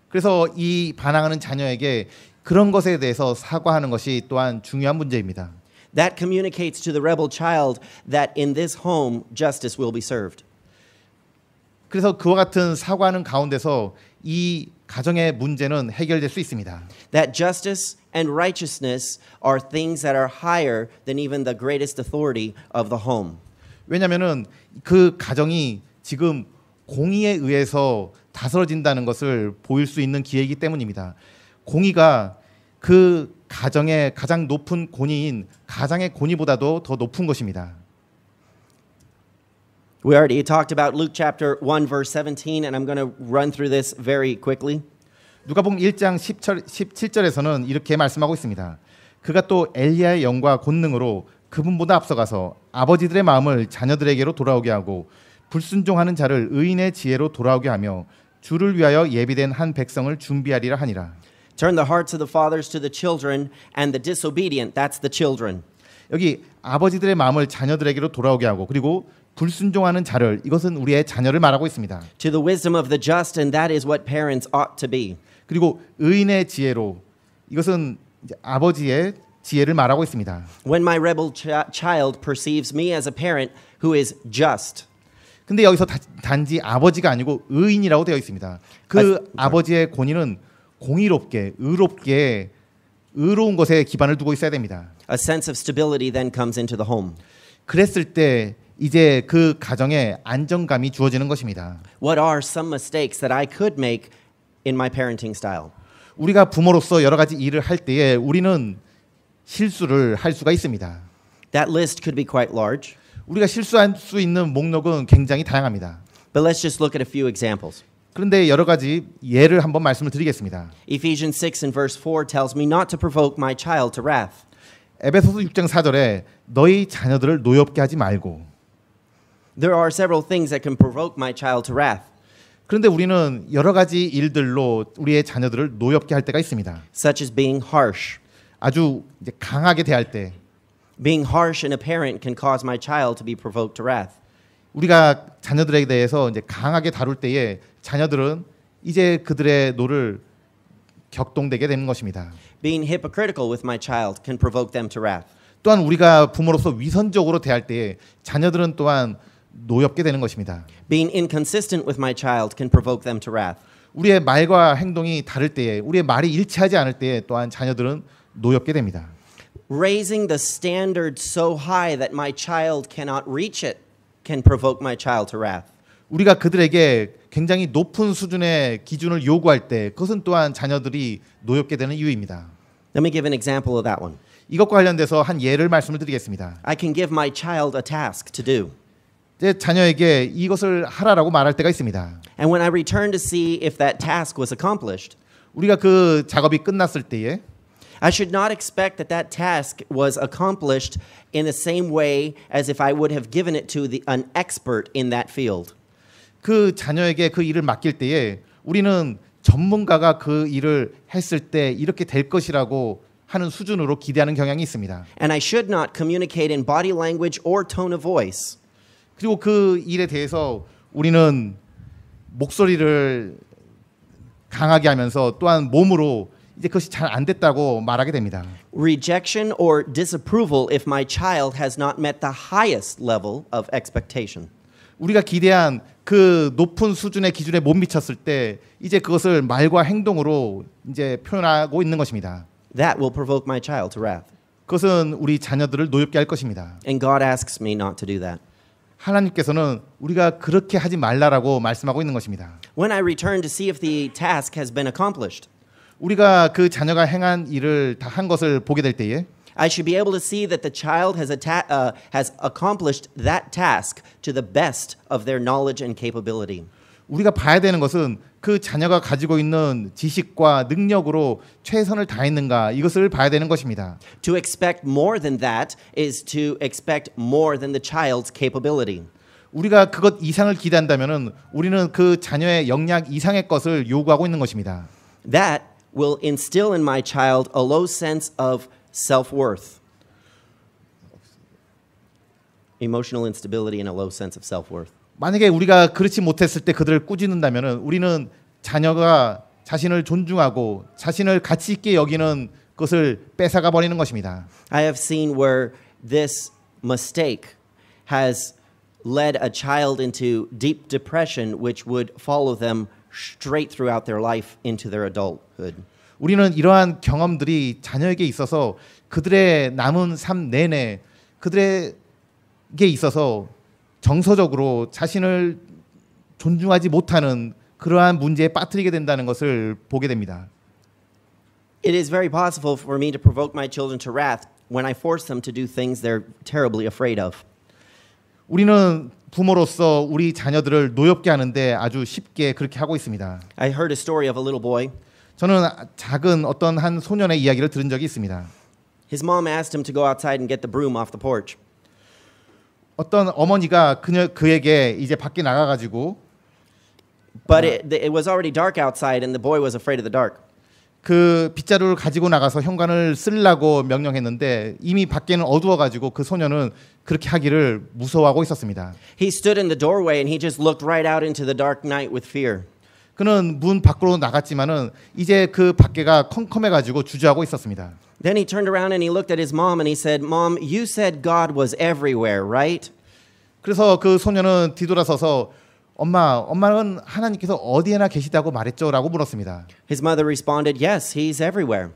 그래서 이 반항하는 자녀에게 그런 것에 대해서 사과하는 것이 또한 중요한 문제입니다. That communicates to the rebel child that in this home justice will be served. 그래서 그와 같은 사과하는 가운데서 이 가정의 문제는 해결될 수 있습니다. That justice and righteousness are things that are higher than even the greatest authority of the home. 왜냐하면은 그 가정이 지금 공의에 의해서 다스려진다는 것을 보일 수 있는 기회이기 때문입니다. 공의가 그 가정의 가장 높은 권위인 가장의 권위보다도 더 높은 것입니다. We already talked about Luke chapter 1 verse 17 and I'm going to run through this very quickly. 누가복음 1장 17절에서는 이렇게 말씀하고 있습니다. 그가 또 엘리야의 영과 권능으로 그분보다 앞서가서 아버지들의 마음을 자녀들에게로 돌아오게 하고 불순종하는 자를 의인의 지혜로 돌아오게 하며 주를 위하여 예비된 한 백성을 준비하리라 하니라. Turn the hearts of the fathers to the children and the disobedient, that's the children. 여기 아버지들의 마음을 자녀들에게로 돌아오게 하고 그리고 불순종하는 자를 이것은 우리의 자녀를 말하고 있습니다. To the wisdom of the just, and that is what parents ought to be. 그리고 의인의 지혜로 이것은 이제 아버지의 지혜를 말하고 있습니다. When my rebel child perceives me as a parent who is just. 근데 여기서 단지 아버지가 아니고 의인이라고 되어 있습니다. 그 아버지의 권위는 공의롭게, 의롭게, 의로운 것에 기반을 두고 있어야 됩니다. A sense of stability then comes into the home. 그랬을 때 이제 그 가정에 안정감이 주어지는 것입니다. What are some mistakes that I could make in my parenting style? 우리가 부모로서 여러 가지 일을 할 때에 우리는 실수를 할 수가 있습니다. That list could be quite large. 우리가 실수할 수 있는 목록은 굉장히 다양합니다. But let's just look at a few examples. 그런데 여러 가지 예를 한번 말씀을 드리겠습니다. Ephesians 6 and verse 4 tells me not to provoke my child to wrath. 에베소서 6장 4절에 너희 자녀들을 노엽게 하지 말고. There are several things that can provoke my child to wrath. 그런데 우리는 여러 가지 일들로 우리의 자녀들을 노엽게 할 때가 있습니다. Such as being harsh. 아주 이제 강하게 대할 때. Being harsh in a parent can cause my child to be provoked to wrath. 우리가 자녀들에 대해서 이제 강하게 다룰 때에 자녀들은 이제 그들의 노를 격동되게 되는 것입니다. Being hypocritical with my child can provoke them to wrath. 또한 우리가 부모로서 위선적으로 대할 때에 자녀들은 또한 노엽게 되는 것입니다. Being inconsistent with my child can provoke them to wrath. 우리의 말과 행동이 다를 때에 우리의 말이 일치하지 않을 때에 또한 자녀들은 노엽게 됩니다. Raising the standard so high that my child cannot reach it can provoke my child to wrath. 우리가 그들에게 굉장히 높은 수준의 기준을 요구할 때 그것은 또한 자녀들이 노엽게 되는 이유입니다. Let me give an example of that one. 이것과 관련돼서 한 예를 말씀을 드리겠습니다. I can give my child a task to do. 제 자녀에게 이것을 하라라고 말할 때가 있습니다. And when I return to see if that task was accomplished, 우리가 그 작업이 끝났을 때에 I should not expect that that task was accomplished in the same way as if I would have given it to an expert in that field. 그 자녀에게 그 일을 맡길 때에 우리는 전문가가 그 일을 했을 때 이렇게 될 것이라고 하는 수준으로 기대하는 경향이 있습니다. And I should not communicate in body language or tone of voice. 그리고 그 일에 대해서 우리는 목소리를 강하게 하면서 또한 몸으로 이제 그것이 잘 안 됐다고 말하게 됩니다. Rejection or disapproval if my child has not met the highest level of expectation. 우리가 기대한 그 높은 수준의 기준에 못 미쳤을 때 이제 그것을 말과 행동으로 이제 표현하고 있는 것입니다. That will provoke my child to wrath. 그것은 우리 자녀들을 노엽게 할 것입니다. And God asks me not to do that. 하나님께서는 우리가 그렇게 하지 말라라고 말씀하고 있는 것입니다. When I return to see if the task has been accomplished, 우리가 그 자녀가 행한 일을 다 한 것을 보게 될 때에 I should be able to see that the child has accomplished that task to the best of their knowledge and capability. 우리가 봐야 되는 것은 그 자녀가 가지고 있는 지식과 능력으로 최선을 다했는가 이것을 봐야 되는 것입니다. To expect more than that is to expect more than the child's capability. 우리가 그것 이상을 기대한다면은 우리는 그 자녀의 역량 이상의 것을 요구하고 있는 것입니다. That will instill in my child a low sense of self-worth. Emotional instability and a low sense of self-worth. 만약에 우리가 그렇지 못했을 때 그들을 꾸짖는다면은 우리는 자녀가 자신을 존중하고 자신을 가치 있게 여기는 것을 뺏어가 버리는 것입니다. I have seen where this mistake has led a child into deep depression which would follow them straight throughout their life into their adulthood. 우리는 이러한 경험들이 자녀에게 있어서 그들의 남은 삶 내내 그들에게 있어서 정서적으로 자신을 존중하지 못하는 그러한 문제에 빠뜨리게 된다는 것을 보게 됩니다. It is very possible for me to provoke my children to wrath when I force them to do things they're terribly afraid of. 우리는 부모로서 우리 자녀들을 노엽게 하는데 아주 쉽게 그렇게 하고 있습니다. I heard a story of a little boy. 저는 작은 어떤 한 소년의 이야기를 들은 적이 있습니다. His mom asked him to go outside and get the broom off the porch. 어떤 어머니가 그에게 이제 밖에 나가가지고 But it was already dark outside and the boy was afraid of the dark. 그 빗자루를 가지고 나가서 현관을 쓰려고 명령했는데 이미 밖에는 어두워가지고 그 소녀는 그렇게 하기를 무서워하고 있었습니다. He stood in the doorway and he just looked right out into the dark night with fear. 그는 문 밖으로 나갔지만은 이제 그 밖에가 컴컴해가지고 주저하고 있었습니다. Then he turned around and he looked at his mom and he said, "Mom, you said God was everywhere, right?" 그래서 그 소녀는 뒤돌아서서 엄마는 하나님께서 어디에나 계시다고 말했죠라고 물었습니다. His mother responded, "Yes, he's everywhere."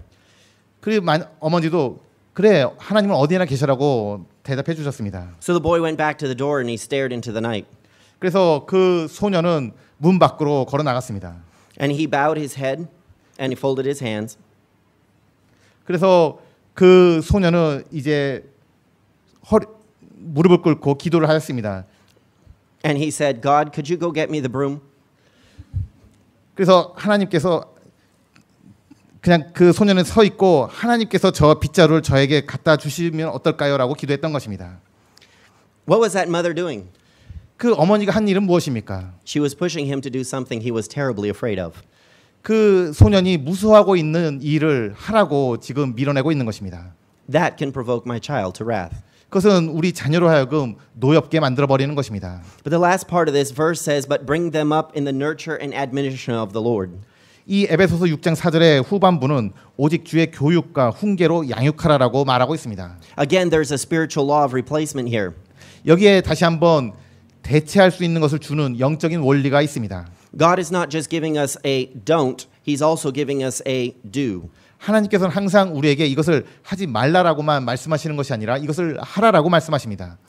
그리고 어머니도 그래 하나님은 어디에나 계시라고 대답해 주셨습니다. So the boy went back to the door and he stared into the night. 그래서 그 소녀는 문 밖으로 걸어 나갔습니다. And he bowed his head and he folded his hands. 그래서 그 소녀는 이제 무릎을 꿇고 기도를 하였습니다. And he said, "God, could you go get me the broom?" 그래서 하나님께서 그냥 그 소녀는 서 있고 하나님께서 저 빗자루를 저에게 갖다 주시면 어떨까요라고 기도했던 것입니다. What was that mother doing? 그 어머니가 한 일은 무엇입니까? She was pushing him to do something he was terribly afraid of. 그 소년이 무서워하고 있는 일을 하라고 지금 밀어내고 있는 것입니다. That can provoke my child to wrath. 그것은 우리 자녀로 하여금 노엽게 만들어 버리는 것입니다. But the last part of this verse says, "But bring them up in the nurture and admonition of the Lord." 이 에베소서 6장 4절의 후반부는 오직 주의 교육과 훈계로 양육하라라고 말하고 있습니다. Again, there's a spiritual law of replacement here. 여기에 다시 한번 대체할 수 있는 것을 주는 영적인 원리가 있습니다. God is not just giving us a don't, He's also giving us a do. 하나님께서는 항상 우리에게 이것을 하지 말라라고만 말씀하시는 것이 아니라 이것을 하라라고 말씀하십니다.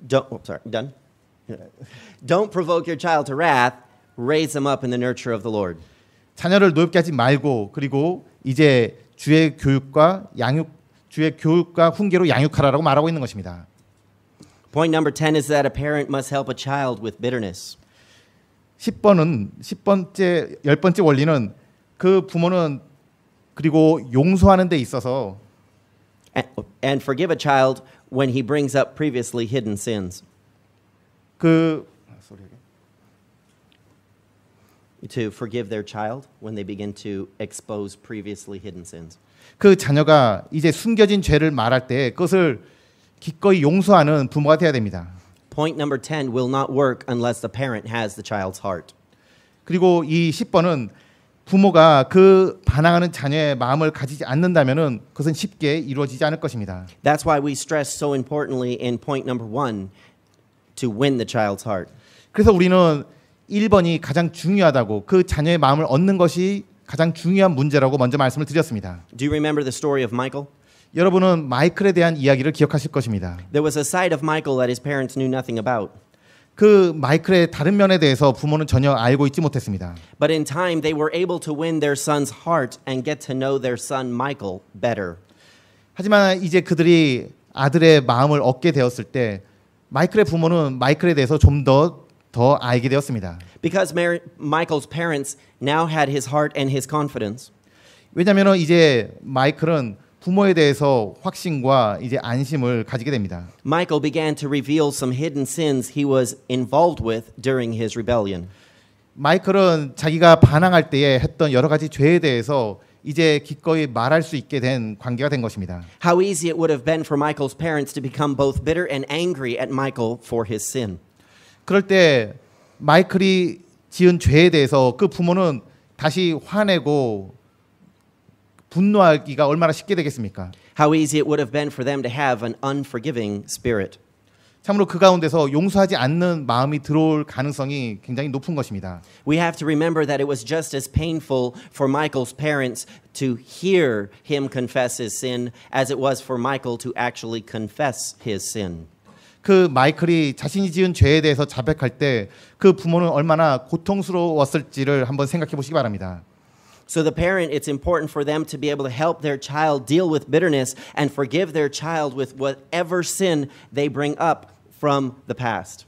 Done? Don't provoke your child to wrath, raise them up in the nurture of the Lord. 자녀를 노엽게 하지 말고 그리고 이제 주의 교육과 훈계로 양육하라라고 말하고 있는 것입니다. Point number 10 is that a parent must help a child with bitterness. 10번째 원리는 그 부모는 그리고 용서하는 데 있어서 And forgive a child when he brings up previously hidden sins. To forgive their child when they begin to expose previously hidden sins. 그 자녀가 이제 숨겨진 죄를 말할 때 그것을 기꺼이 용서하는 부모가 되어야 됩니다. Point number 10 will not work unless the parent has the child's heart. 그리고 이 10번은 부모가 그 반항하는 자녀의 마음을 가지지 않는다면은 그것은 쉽게 이루어지지 않을 것입니다. That's why we stress so importantly in point number 1 to win the child's heart. 그래서 우리는 1번이 가장 중요하다고 그 자녀의 마음을 얻는 것이 가장 중요한 문제라고 먼저 말씀을 드렸습니다. Do you remember the story of Michael? 여러분은 마이클에 대한 이야기를 기억하실 것입니다. There was a side of Michael that his parents knew nothing about. 그 마이클의 다른 면에 대해서 부모는 전혀 알고 있지 못했습니다. But in time they were able to win their son's heart and get to know their son Michael better. 하지만 이제 그들이 아들의 마음을 얻게 되었을 때 마이클의 부모는 마이클에 대해서 좀 더 알게 되었습니다. Because Michael's parents now had his heart and his confidence. 왜냐하면 이제 마이클은 부모에 대해서 확신과 이제 안심을 가지게 됩니다. Michael began to reveal some hidden sins he was involved with during his rebellion. 마이클은 자기가 반항할 때에 했던 여러 가지 죄에 대해서 이제 기꺼이 말할 수 있게 된 관계가 된 것입니다. How easy it would have been for Michael's parents to become both bitter and angry at Michael for his sin. 그럴 때 마이클이 지은 죄에 대해서 그 부모는 다시 화내고 분노하기가 얼마나 쉽게 되겠습니까? How easy it would have been for them to have an unforgiving spirit. 참으로 그 가운데서 용서하지 않는 마음이 들어올 가능성이 굉장히 높은 것입니다. We have to remember that it was just as painful for Michael's parents to hear him confess his sin as it was for Michael to actually confess his sin. 그 마이클이 자신이 지은 죄에 대해서 자백할 때 그 부모는 얼마나 고통스러웠을지를 한번 생각해 보시기 바랍니다. So the parent, it's important for them to be able to help their child deal with bitterness and forgive their child with whatever sin they bring up from the past.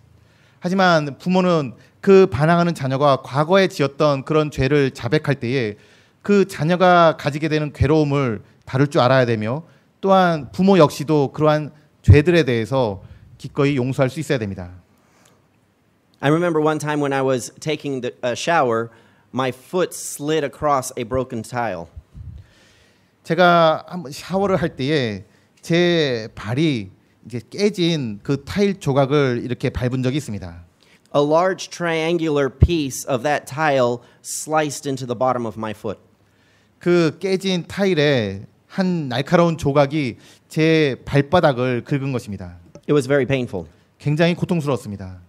하지만 부모는 그 반항하는 자녀가 과거에 지었던 그런 죄를 자백할 때에 그 자녀가 가지게 되는 괴로움을 다룰 줄 알아야 되며 또한 부모 역시도 그러한 죄들에 대해서 기꺼이 용서할 수 있어야 됩니다. I remember one time when I was taking a shower, my foot slid across a broken tile. 제가 한번 샤워를 할 때에 제 발이 이제 깨진 그 타일 조각을 이렇게 밟은 적이 있습니다. A large triangular piece of that tile sliced into the bottom of my foot. 그 깨진 타일에 한 날카로운 조각이 제 발바닥을 긁은 것입니다. It was very painful. 굉장히 고통스러웠습니다.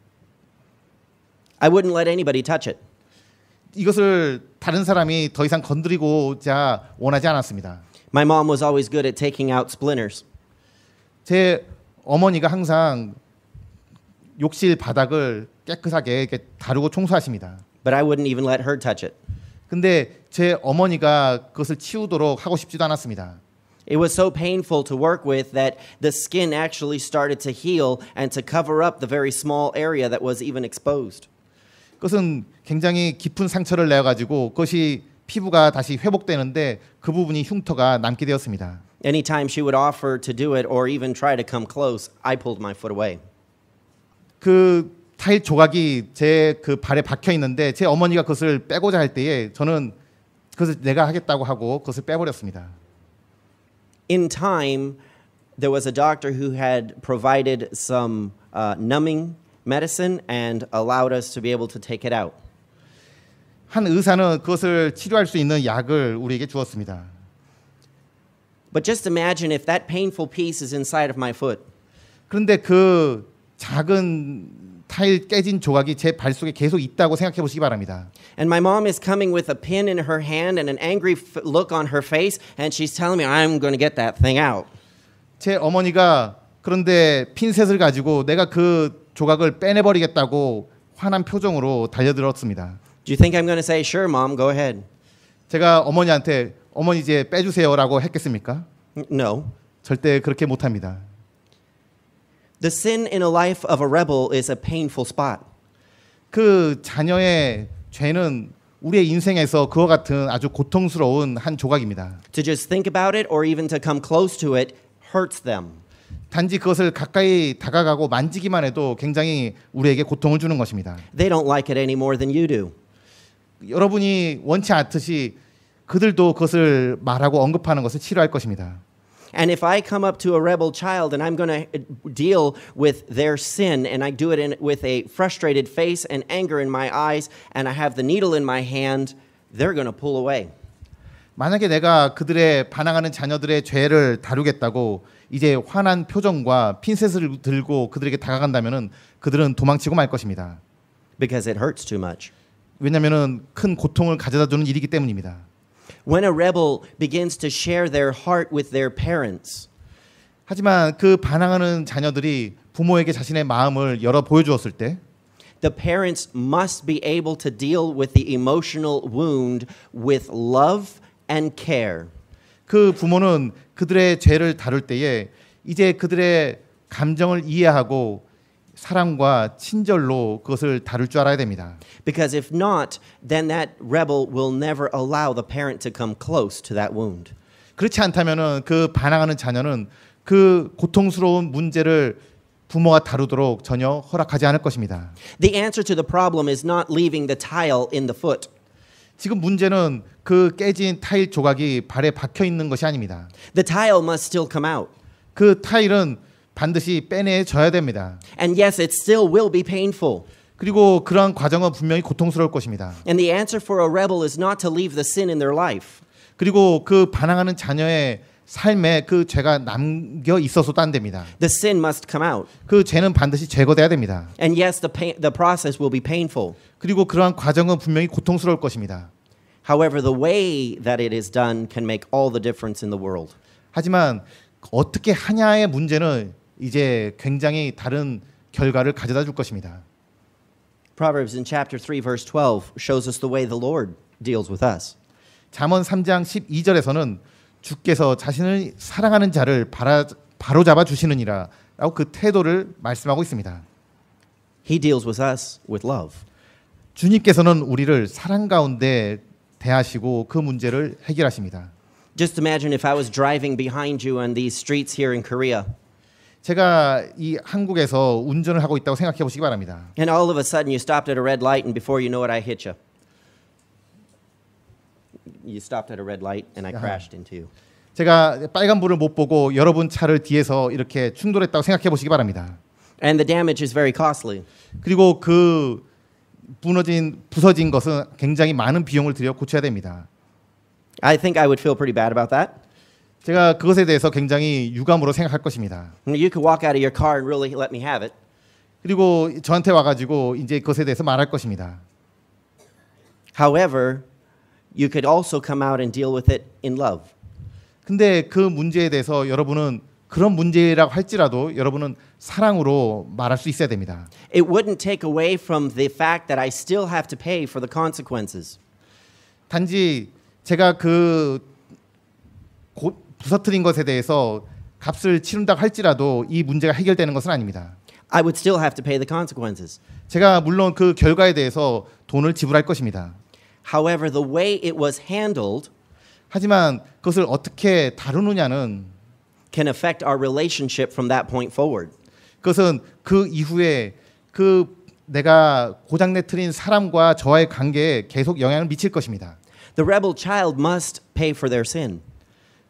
I wouldn't let anybody touch it. 이것을 다른 사람이 더 이상 건드리고자 원하지 않았습니다. My mom was always good at taking out splinters. 제 어머니가 항상 욕실 바닥을 깨끗하게 이렇게 다루고 청소하십니다. But I wouldn't even let her touch it. 근데 제 어머니가 그것을 치우도록 하고 싶지도 않았습니다. It was so painful to work with that the skin actually started to heal and to cover up the very small area that was even exposed. 그것은 굉장히 깊은 상처를 내어 가지고 그것이 피부가 다시 회복되는데 그 부분이 흉터가 남게 되었습니다. Anytime she would offer to do it or even try to come close, I pulled my foot away. 그 타일 조각이 제 그 발에 박혀 있는데 제 어머니가 그것을 빼고자 할 때에 저는 그것을 내가 하겠다고 하고 그것을 빼버렸습니다. In time, there was a doctor who had provided some numbing medicine and allowed us to be able to take it out. 한 의사는 그것을 치료할 수 있는 약을 우리에게 주었습니다. But just imagine if that painful piece is inside of my foot. 그런데 그 작은 타일 깨진 조각이 제 발 속에 계속 있다고 생각해 보시기 바랍니다. And my mom is coming with a pin in her hand and an angry look on her face, and she's telling me, I'm going to get that thing out. 제 어머니가 그런데 핀셋을 가지고 내가 그 조각을 빼내버리겠다고 화난 표정으로 달려들었습니다. Do you think I'm going to say, sure, mom, go ahead? 제가 어머니한테 어머니 이제 빼주세요라고 했겠습니까? No. 절대 그렇게 못합니다. The sin in a life of a rebel is a painful spot. 그 자녀의 죄는 우리의 인생에서 그와 같은 아주 고통스러운 한 조각입니다. To just think about it or even to come close to it hurts them. 단지 그것을 가까이 다가가고 만지기만 해도 굉장히 우리에게 고통을 주는 것입니다. They don't like it any more than you do. 여러분이 원치 않듯이 그들도 그것을 말하고 언급하는 것을 싫어할 것입니다. And if I come up to a rebel child and I'm going to deal with their sin and I do it with a frustrated face and anger in my eyes and I have the needle in my hand, they're going to pull away. 만약에 내가 그들의 반항하는 자녀들의 죄를 다루겠다고 이제 화난 표정과 핀셋을 들고 그들에게 다가간다면은 그들은 도망치고 말 것입니다. Because it hurts too much. 왜냐하면은 큰 고통을 가져다 주는 일이기 때문입니다. When a rebel begins to share their heart with their parents, 하지만 그 반항하는 자녀들이 부모에게 자신의 마음을 열어 보여주었을 때 the parents must be able to deal with the emotional wound with love and care. 그 부모는 그들의 죄를 다룰 때에 이제 그들의 감정을 이해하고 사랑과 친절로 그것을 다룰 줄 알아야 됩니다. Because if not, then that rebel will never allow the parent to come close to that wound. 그렇지 않다면은 그 반항하는 자녀는 그 고통스러운 문제를 부모가 다루도록 전혀 허락하지 않을 것입니다. The answer to the problem is not leaving the tile in the foot. 지금 문제는 그 깨진 타일 조각이 발에 박혀 있는 것이 아닙니다. The tile must still come out. 그 타일은 반드시 빼내줘야 됩니다. And yes, it still will be painful. 그리고 그러한 과정은 분명히 고통스러울 것입니다. And the answer for a rebel is not to leave the sin in their life. 그리고 그 반항하는 자녀의 삶에 그 죄가 남겨 있어서도 안 됩니다. The sin must come out. 그 죄는 반드시 제거돼야 됩니다. And yes, the process will be painful. 그리고 그러한 과정은 분명히 고통스러울 것입니다. However, the way that it is done can make all the difference in the world. 하지만 어떻게 하냐의 문제는 이제 굉장히 다른 결과를 가져다 줄 것입니다. Proverbs in chapter 3 verse 12 shows us the way the Lord deals with us. 잠언 3장 12절에서는 주께서 자신을 사랑하는 자를 바로잡아 주시느니라 라고 그 태도를 말씀하고 있습니다. He deals with us with love. 주님께서는 우리를 사랑 가운데 대하시고 그 문제를 해결하십니다. Just imagine if I was driving behind you on these streets here in Korea. 제가 이 한국에서 운전을 하고 있다고 생각해 보시기 바랍니다. And all of a sudden you stopped at a red light and before you know it I hit you. You stopped at a red light and I crashed into you. 제가 빨간불을 못 보고 여러분 차를 뒤에서 이렇게 충돌했다고 생각해 보시기 바랍니다. And the damage is very costly. 그리고 그 부서진 것은 굉장히 많은 비용을 들여 고쳐야 됩니다. I think I would feel pretty bad about that. 제가 그것에 대해서 굉장히 유감으로 생각할 것입니다. You could walk out of your car and really let me have it. 그리고 저한테 와가지고 이제 그것에 대해서 말할 것입니다. However, you could also come out and deal with it in love. 근데 그 문제에 대해서 여러분은 그런 문제라고 할지라도 여러분은 사랑으로 말할 수 있어야 됩니다. It wouldn't take away from the fact that I still have to pay for the consequences. 단지 제가 그 부서뜨린 것에 대해서 값을 치른다고 할지라도 이 문제가 해결되는 것은 아닙니다. I would still have to pay the consequences. 제가 물론 그 결과에 대해서 돈을 지불할 것입니다. However, the way it was handled 하지만 그것을 어떻게 다루느냐는 can affect our relationship from that point forward. 그것은 그 이후에 그 내가 고장내트린 사람과 저와의 관계에 계속 영향을 미칠 것입니다. The rebel child must pay for their sin.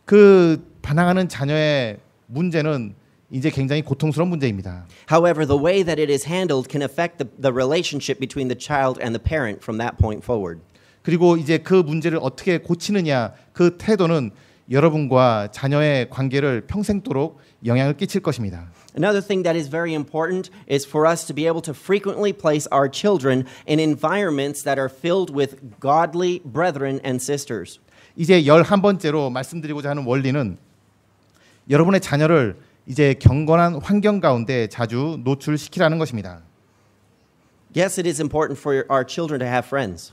그 반항하는 자녀의 문제는 이제 굉장히 고통스러운 문제입니다. However, the way that it is handled can affect the relationship between the child and the parent from that point forward. 그리고 이제 그 문제를 어떻게 고치느냐 그 태도는 여러분과 자녀의 관계를 평생도록 영향을 끼칠 것입니다. Another thing that is very important is for us to be able to frequently place our children in environments that are filled with godly brethren and sisters. 이제 11번째로 말씀드리고자 하는 원리는 여러분의 자녀를 이제 경건한 환경 가운데 자주 노출시키라는 것입니다. Yes, it is important for our children to have friends.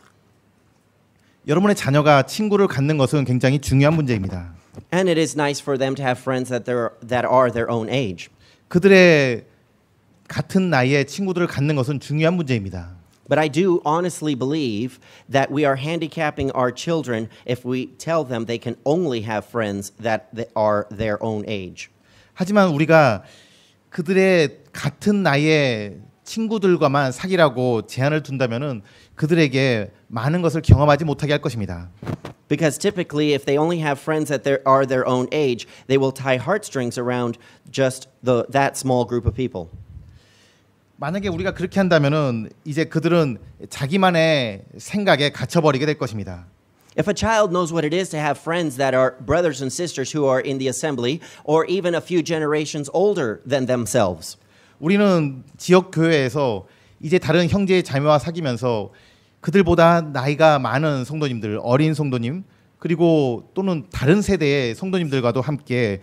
여러분의 자녀가 친구를 갖는 것은 굉장히 중요한 문제입니다. And it is nice for them to have friends that are their own age. 그들의 같은 나이의 친구들을 갖는 것은 중요한 문제입니다. But I do honestly believe that we are handicapping our children if we tell them they can only have friends that are their own age. 하지만 우리가 그들의 같은 나이의 친구들과만 사귀라고 제한을 둔다면은 그들에게 많은 것을 경험하지 못하게 할 것입니다. Because typically, if they only have friends that are their own age, they will tie heartstrings around just that small group of people. 만약에 우리가 그렇게 한다면은 이제 그들은 자기만의 생각에 갇혀버리게 될 것입니다. If a child knows what it is to have friends that are brothers and sisters who are in the assembly, or even a few generations older than themselves, 우리는 지역 교회에서 이제 다른 형제 자매와 사귀면서 그들보다 나이가 많은 성도님들, 어린 성도님, 그리고 또는 다른 세대의 성도님들과도 함께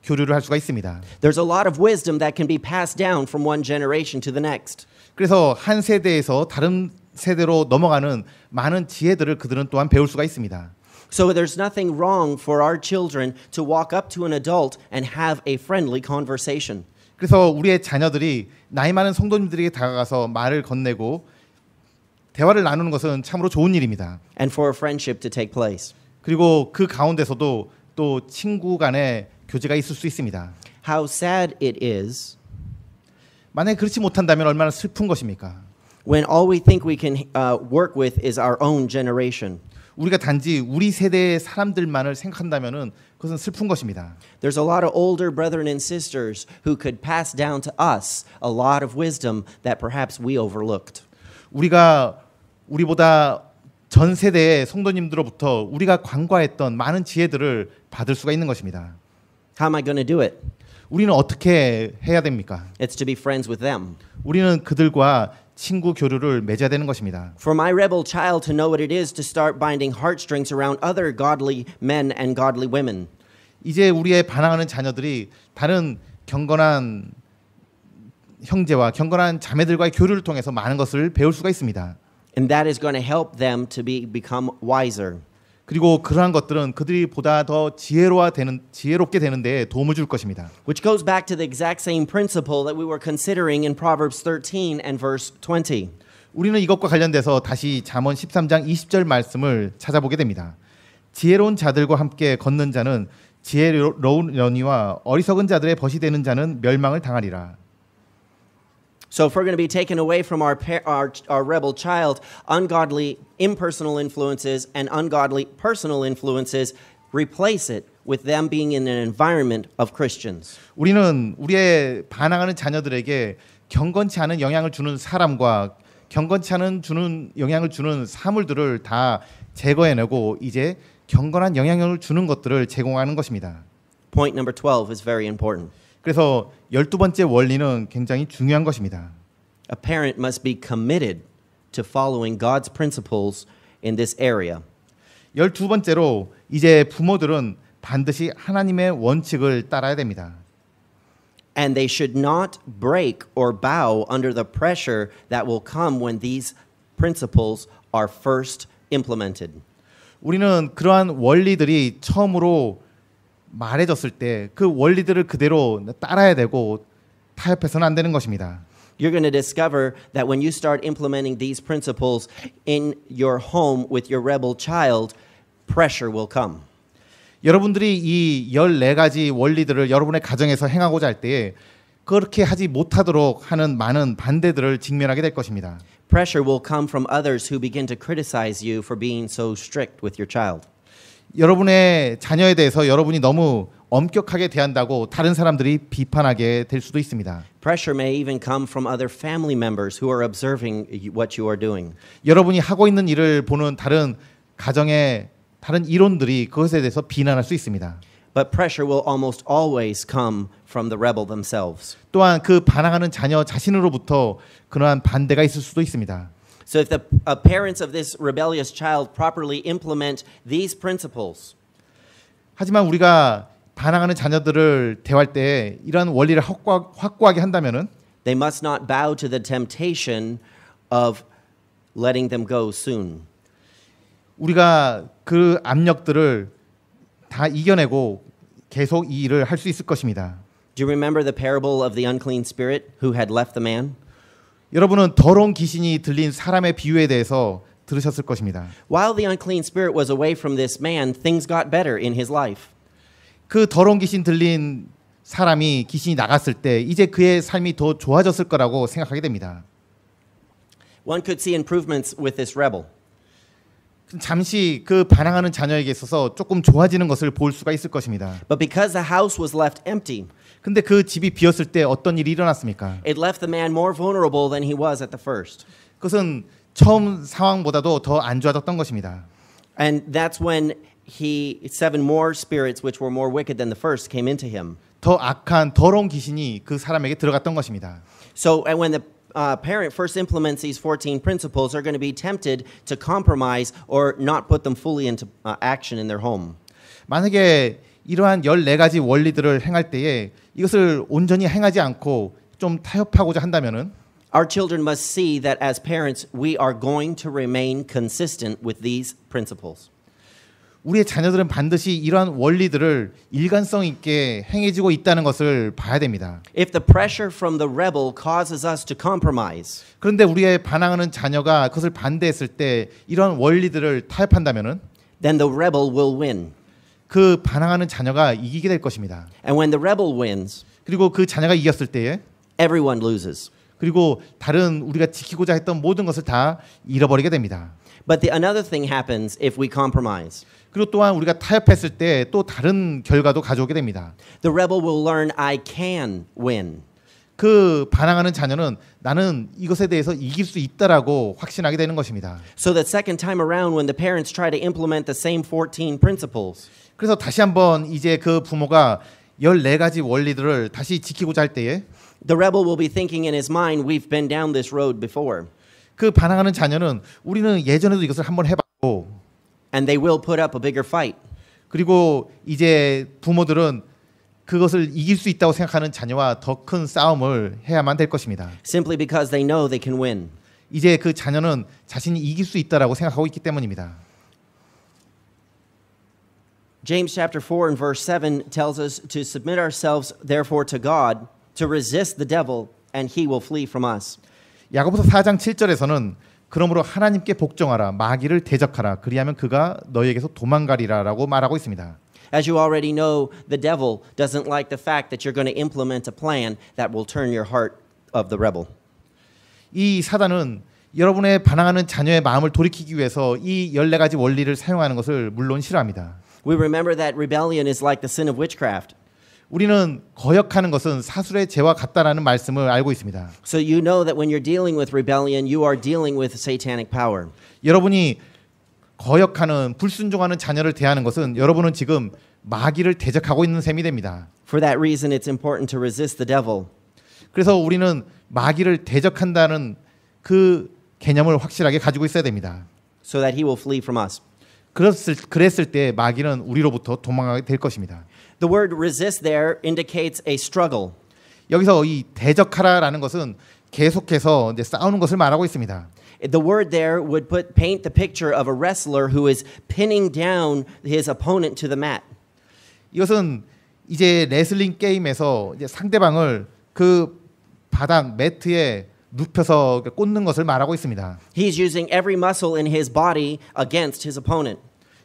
교류를 할 수가 있습니다. there's a lot of wisdom that can be passed down from one generation to the next. 그래서 한 세대에서 다른 세대로 넘어가는 많은 지혜들을 그들은 또한 배울 수가 있습니다. So there's nothing wrong for our children to walk up to an adult and have a friendly conversation. 그래서 우리의 자녀들이 나이 많은 성도님들에게 다가가서 말을 건네고 대화를 나누는 것은 참으로 좋은 일입니다. And for a friendship to take place. 그리고 그 가운데서도 또 친구 간의 교제가 있을 수 있습니다. How sad it is 만약에 그렇지 못한다면 얼마나 슬픈 것입니까? when all we think we can work with is our own generation. 우리가 단지 우리 세대의 사람들만을 생각한다면은 그것은 슬픈 것입니다. There's a lot of older brethren and sisters who could pass down to us a lot of wisdom that perhaps we overlooked. 우리보다 전 세대의 성도님들로부터 우리가 간과했던 많은 지혜들을 받을 수가 있는 것입니다. How am I going to do it? 우리는 어떻게 해야 됩니까? It's to be friends with them. 우리는 그들과 친구 교류를 맺어야 되는 것입니다. For my rebel child to know what it is to start binding heartstrings around other godly men and godly women. 이제 우리의 반항하는 자녀들이 다른 경건한 형제와 경건한 자매들과의 교류를 통해서 많은 것을 배울 수가 있습니다. And that is going to help them to become wiser. 그리고 그러한 것들은 그들이 보다 더 지혜롭게 되는 데 도움을 줄 것입니다. Which goes back to the exact same principle that we were considering in Proverbs 13 and verse 20. 우리는 이것과 관련돼서 다시 잠언 13장 20절 말씀을 찾아보게 됩니다. 지혜로운 자들과 함께 걷는 자는 지혜로운 연희와 어리석은 자들의 벗이 되는 자는 멸망을 당하리라. So if we're going to be taken away from our rebel child, ungodly impersonal influences and ungodly personal influences, replace it with them being in an environment of Christians. 우리는 우리의 반항하는 자녀들에게 경건치 않은 영향을 주는 사람과 경건치 않은 영향을 주는 사물들을 다 제거해내고 이제 경건한 영향을 주는 것들을 제공하는 것입니다. Point number 12 is very important. 그래서 12번째 원리는 굉장히 중요한 것입니다. A parent must be committed to following God's principles in this area. 12번째로 이제 부모들은 반드시 하나님의 원칙을 따라야 됩니다. And they should not break or bow under the pressure that will come when these principles are first implemented. 우리는 그러한 원리들이 처음으로 말해졌을 때 그 원리들을 그대로 따라야 되고 타협해서는 안 되는 것입니다. You're going to discover that when you start implementing these principles in your home with your rebel child, pressure will come. 여러분들이 이 14가지 원리들을 여러분의 가정에서 행하고자 할 때에 그렇게 하지 못하도록 하는 많은 반대들을 직면하게 될 것입니다. Pressure will come from others who begin to criticize you for being so strict with your child. 여러분의 자녀에 대해서 여러분이 너무 엄격하게 대한다고 다른 사람들이 비판하게 될 수도 있습니다. Pressure may even come from other family members who are observing what you are doing. 여러분이 하고 있는 일을 보는 다른 가정의 다른 이론들이 그것에 대해서 비난할 수 있습니다. But pressure will almost always come from the rebel themselves. 또한 그 반항하는 자녀 자신으로부터 그러한 반대가 있을 수도 있습니다. So if the parents of this rebellious child properly implement these principles, 하지만 우리가 반항하는 자녀들을 대할 때 이러한 원리를 확고하게 한다면은 they must not bow to the temptation of letting them go soon. 우리가 그 압력들을 다 이겨내고 계속 이 일을 할 수 있을 것입니다. Do you remember the parable of the unclean spirit who had left the man? 여러분은 더러운 귀신이 들린 사람의 비유에 대해서 들으셨을 것입니다. While the unclean spirit was away from this man, things got better in his life. 그 더러운 귀신 들린 사람이 귀신이 나갔을 때 이제 그의 삶이 더 좋아졌을 거라고 생각하게 됩니다. One could see improvements with this rebel. 잠시 그 반항하는 자녀에게 있어서 조금 좋아지는 것을 볼 수가 있을 것입니다. But because the house was left empty, 근데 그 집이 비었을 때 어떤 일이 일어났습니까? it left the man more vulnerable than he was at the first. 그것은 처음 상황보다도 더 안 좋아졌던 것입니다. And that's when seven more spirits which were more wicked than the first came into him. 더 악한 더러운 귀신이 그 사람에게 들어갔던 것입니다. So and when the parent first implements these 14 principles, they're going to be tempted to compromise or not put them fully into action in their home. 만약에 이러한 14가지 원리들을 행할 때에 이것을 온전히 행하지 않고 좀 타협하고자 한다면은 Our children must see that as parents, we are going to remain consistent with these principles. 우리의 자녀들은 반드시 이러한 원리들을 일관성 있게 행해지고 있다는 것을 봐야 됩니다. If the pressure from the rebel causes us to compromise, 그런데 우리의 반항하는 자녀가 그것을 반대했을 때 이러한 원리들을 타협한다면은 then the rebel will win. 그 반항하는 자녀가 이기게 될 것입니다. And when the rebel wins, 그리고 그 자녀가 이겼을 때에 everyone loses. 그리고 다른 우리가 지키고자 했던 모든 것을 다 잃어버리게 됩니다. But another thing happens if we compromise. 그리고 또한 우리가 타협했을 때 또 다른 결과도 가져오게 됩니다. The rebel will learn I can win. 그 반항하는 자녀는 나는 이것에 대해서 이길 수 있다라고 확신하게 되는 것입니다. So the second time around when the parents try to implement the same 14 principles, 그래서 다시 한번 이제 그 부모가 14가지 원리들을 다시 지키고자 할 때에 the rebel will be thinking in his mind, we've been down this road before. 그 반항하는 자녀는 우리는 예전에도 이것을 한번 해봤고 And they will put up a bigger fight. 그리고 이제 부모들은 그것을 이길 수 있다고 생각하는 자녀와 더 큰 싸움을 해야만 될 것입니다. Simply because they know they can win. 이제 그 자녀는 자신이 이길 수 있다라고 생각하고 있기 때문입니다. James chapter 4 and verse 7 tells us to submit ourselves therefore to God, to resist the devil, and he will flee from us. 야고보서 4장 7절에서는 그러므로 하나님께 복종하라 마귀를 대적하라 그리하면 그가 너희에게서 도망가리라라고 말하고 있습니다. As you already know, the devil doesn't like the fact that you're going to implement a plan that will turn your heart of the rebel. 이 사단은 여러분의 반항하는 자녀의 마음을 돌이키기 위해서 이 14가지 원리를 사용하는 것을 물론 싫어합니다. We remember that rebellion is like the sin of witchcraft. 우리는 거역하는 것은 사술의 죄와 같다라는 말씀을 알고 있습니다. So you know that when you're dealing with rebellion, you are dealing with satanic power. 여러분이 거역하는 불순종하는 자녀를 대하는 것은 여러분은 지금 마귀를 대적하고 있는 셈이 됩니다. For that reason, it's important to resist the devil. 그래서 우리는 마귀를 대적한다는 그 개념을 확실하게 가지고 있어야 됩니다. So that he will flee from us. 그랬을 때 마귀는 우리로부터 도망가게 될 것입니다. The word resist there indicates a struggle. 여기서 이 대적하라라는 것은 계속해서 이제 싸우는 것을 말하고 있습니다. The word there would paint the picture of a wrestler who is pinning down his opponent to the mat. 이것은 이제 레슬링 게임에서 이제 상대방을 그 바닥 매트에 눕혀서 꽂는 것을 말하고 있습니다. He's using every muscle in his body against his opponent.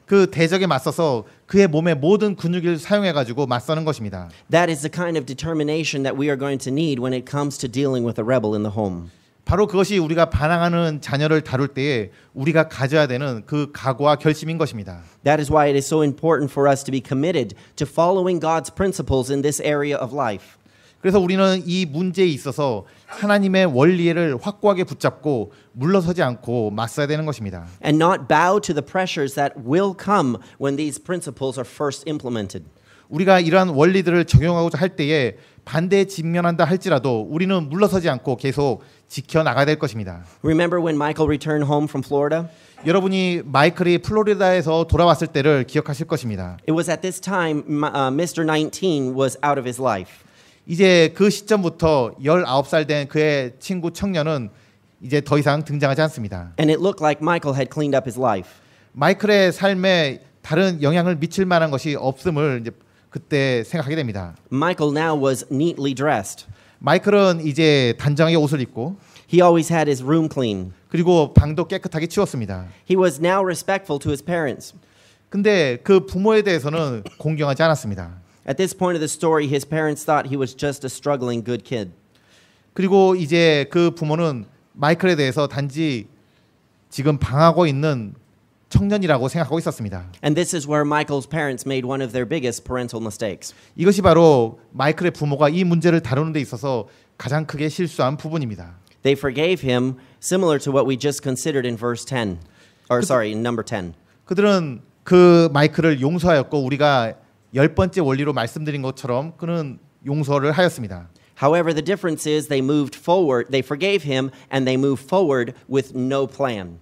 그 대적에 맞서서 그의 몸의 모든 근육을 사용해 가지고 맞서는 것입니다. That is the kind of determination that we are going to need when it comes to dealing with a rebel in the home. 바로 그것이 우리가 반항하는 자녀를 다룰 때에 우리가 가져야 되는 그 각오와 결심인 것입니다. That is why it is so important for us to be committed to following God's principles in this area of life. 그래서 우리는 이 문제에 있어서 하나님의 원리를 확고하게 붙잡고 물러서지 않고 맞서야 되는 것입니다. And not bow to the pressures that will come when these principles are first implemented. 우리가 이러한 원리들을 적용하고자 할 때에 반대에 직면한다 할지라도 우리는 물러서지 않고 계속 지켜나가야 될 것입니다. Remember when Michael returned home from Florida? 여러분이 마이클이 플로리다에서 돌아왔을 때를 기억하실 것입니다. It was at this time Mr. 19 was out of his life. 이제 그 시점부터 19살 된 그의 친구 청년은 이제 더 이상 등장하지 않습니다. And it looked like Michael had cleaned up his life. 마이클의 삶에 다른 영향을 미칠 만한 것이 없음을 이제 그때 생각하게 됩니다. Michael now was neatly dressed. 마이클은 이제 단정하게 옷을 입고 He always had his room clean. 그리고 방도 깨끗하게 치웠습니다. He was now respectful to his parents. 근데 그 부모에 대해서는 공경하지 않았습니다. At this point of the story, his parents thought he was just a struggling good kid. 그리고 이제 그 부모는 마이클에 대해서 단지 지금 방하고 있는 청년이라고 생각하고 있었습니다. And this is where Michael's parents made one of their biggest parental mistakes. 이것이 바로 마이클의 부모가 이 문제를 다루는 데 있어서 가장 크게 실수한 부분입니다. They forgave him similar to what we just considered in verse 10. In number 10. 그들은 그 마이클을 용서하였고 우리가 10번째 원리로 말씀드린 것처럼 그는 용서를 하였습니다. However, the difference is they forgave him and they moved forward with no plan.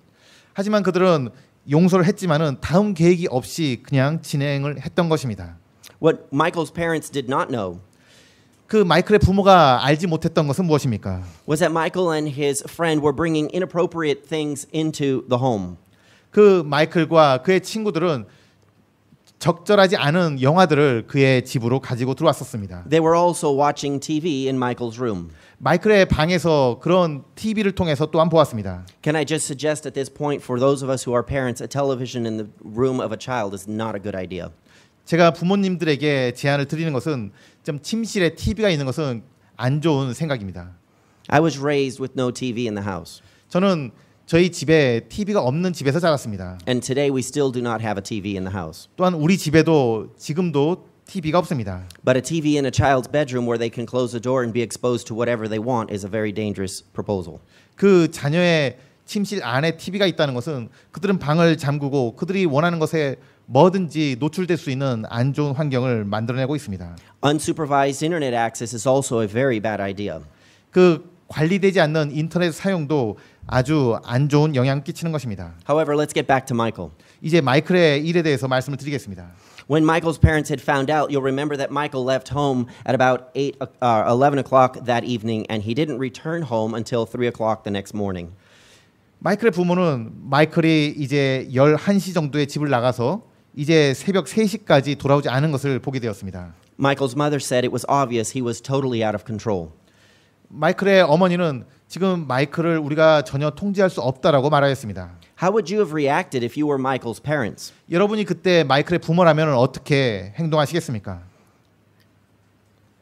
하지만 그들은 용서를 했지만은 다음 계획이 없이 그냥 진행을 했던 것입니다. What Michael's parents did not know 그 마이클의 부모가 알지 못했던 것은 무엇입니까? was that Michael and his friend were bringing inappropriate things into the home. 그 마이클과 그의 친구들은 적절하지 않은 영화들을 그의 집으로 가지고 들어왔었습니다. They were also watching TV in Michael's room. 마이클의 방에서 그런 TV를 통해서 또한 보았습니다. Can I just suggest at this point for those of us who are parents, a television in the room of a child is not a good idea. 제가 부모님들에게 제안을 드리는 것은 좀 침실에 TV가 있는 것은 안 좋은 생각입니다. I was raised with no TV in the house. 저는 저희 집에 TV가 없는 집에서 자랐습니다. And today we still do not have a TV in the house. 또한 우리 집에도 지금도 TV가 없습니다. But a TV in a child's bedroom where they can close the door and be exposed to whatever they want is a very dangerous proposal. 그 자녀의 침실 안에 TV가 있다는 것은 그들은 방을 잠그고 그들이 원하는 것에 뭐든지 노출될 수 있는 안 좋은 환경을 만들어내고 있습니다. Unsupervised internet access is also a very bad idea. 그 관리되지 않는 인터넷 사용도 아주 안 좋은 영향을 끼치는 것입니다. However, let's get back to Michael. 이제 마이클의 일에 대해서 말씀을 드리겠습니다. When Michael's parents had found out, you'll remember that Michael left home at about 11 o'clock that evening, and he didn't return home until 3 o'clock the next morning. 마이클의 부모는 마이클이 이제 11시 정도에 집을 나가서 이제 새벽 3시까지 돌아오지 않은 것을 보게 되었습니다. Michael's mother said it was obvious he was totally out of control. 마이클의 어머니는 지금 마이클을 우리가 전혀 통제할 수 없다라고 말하였습니다. How would you have reacted if you were Michael's parents? 여러분이 그때 마이클의 부모라면 어떻게 행동하시겠습니까?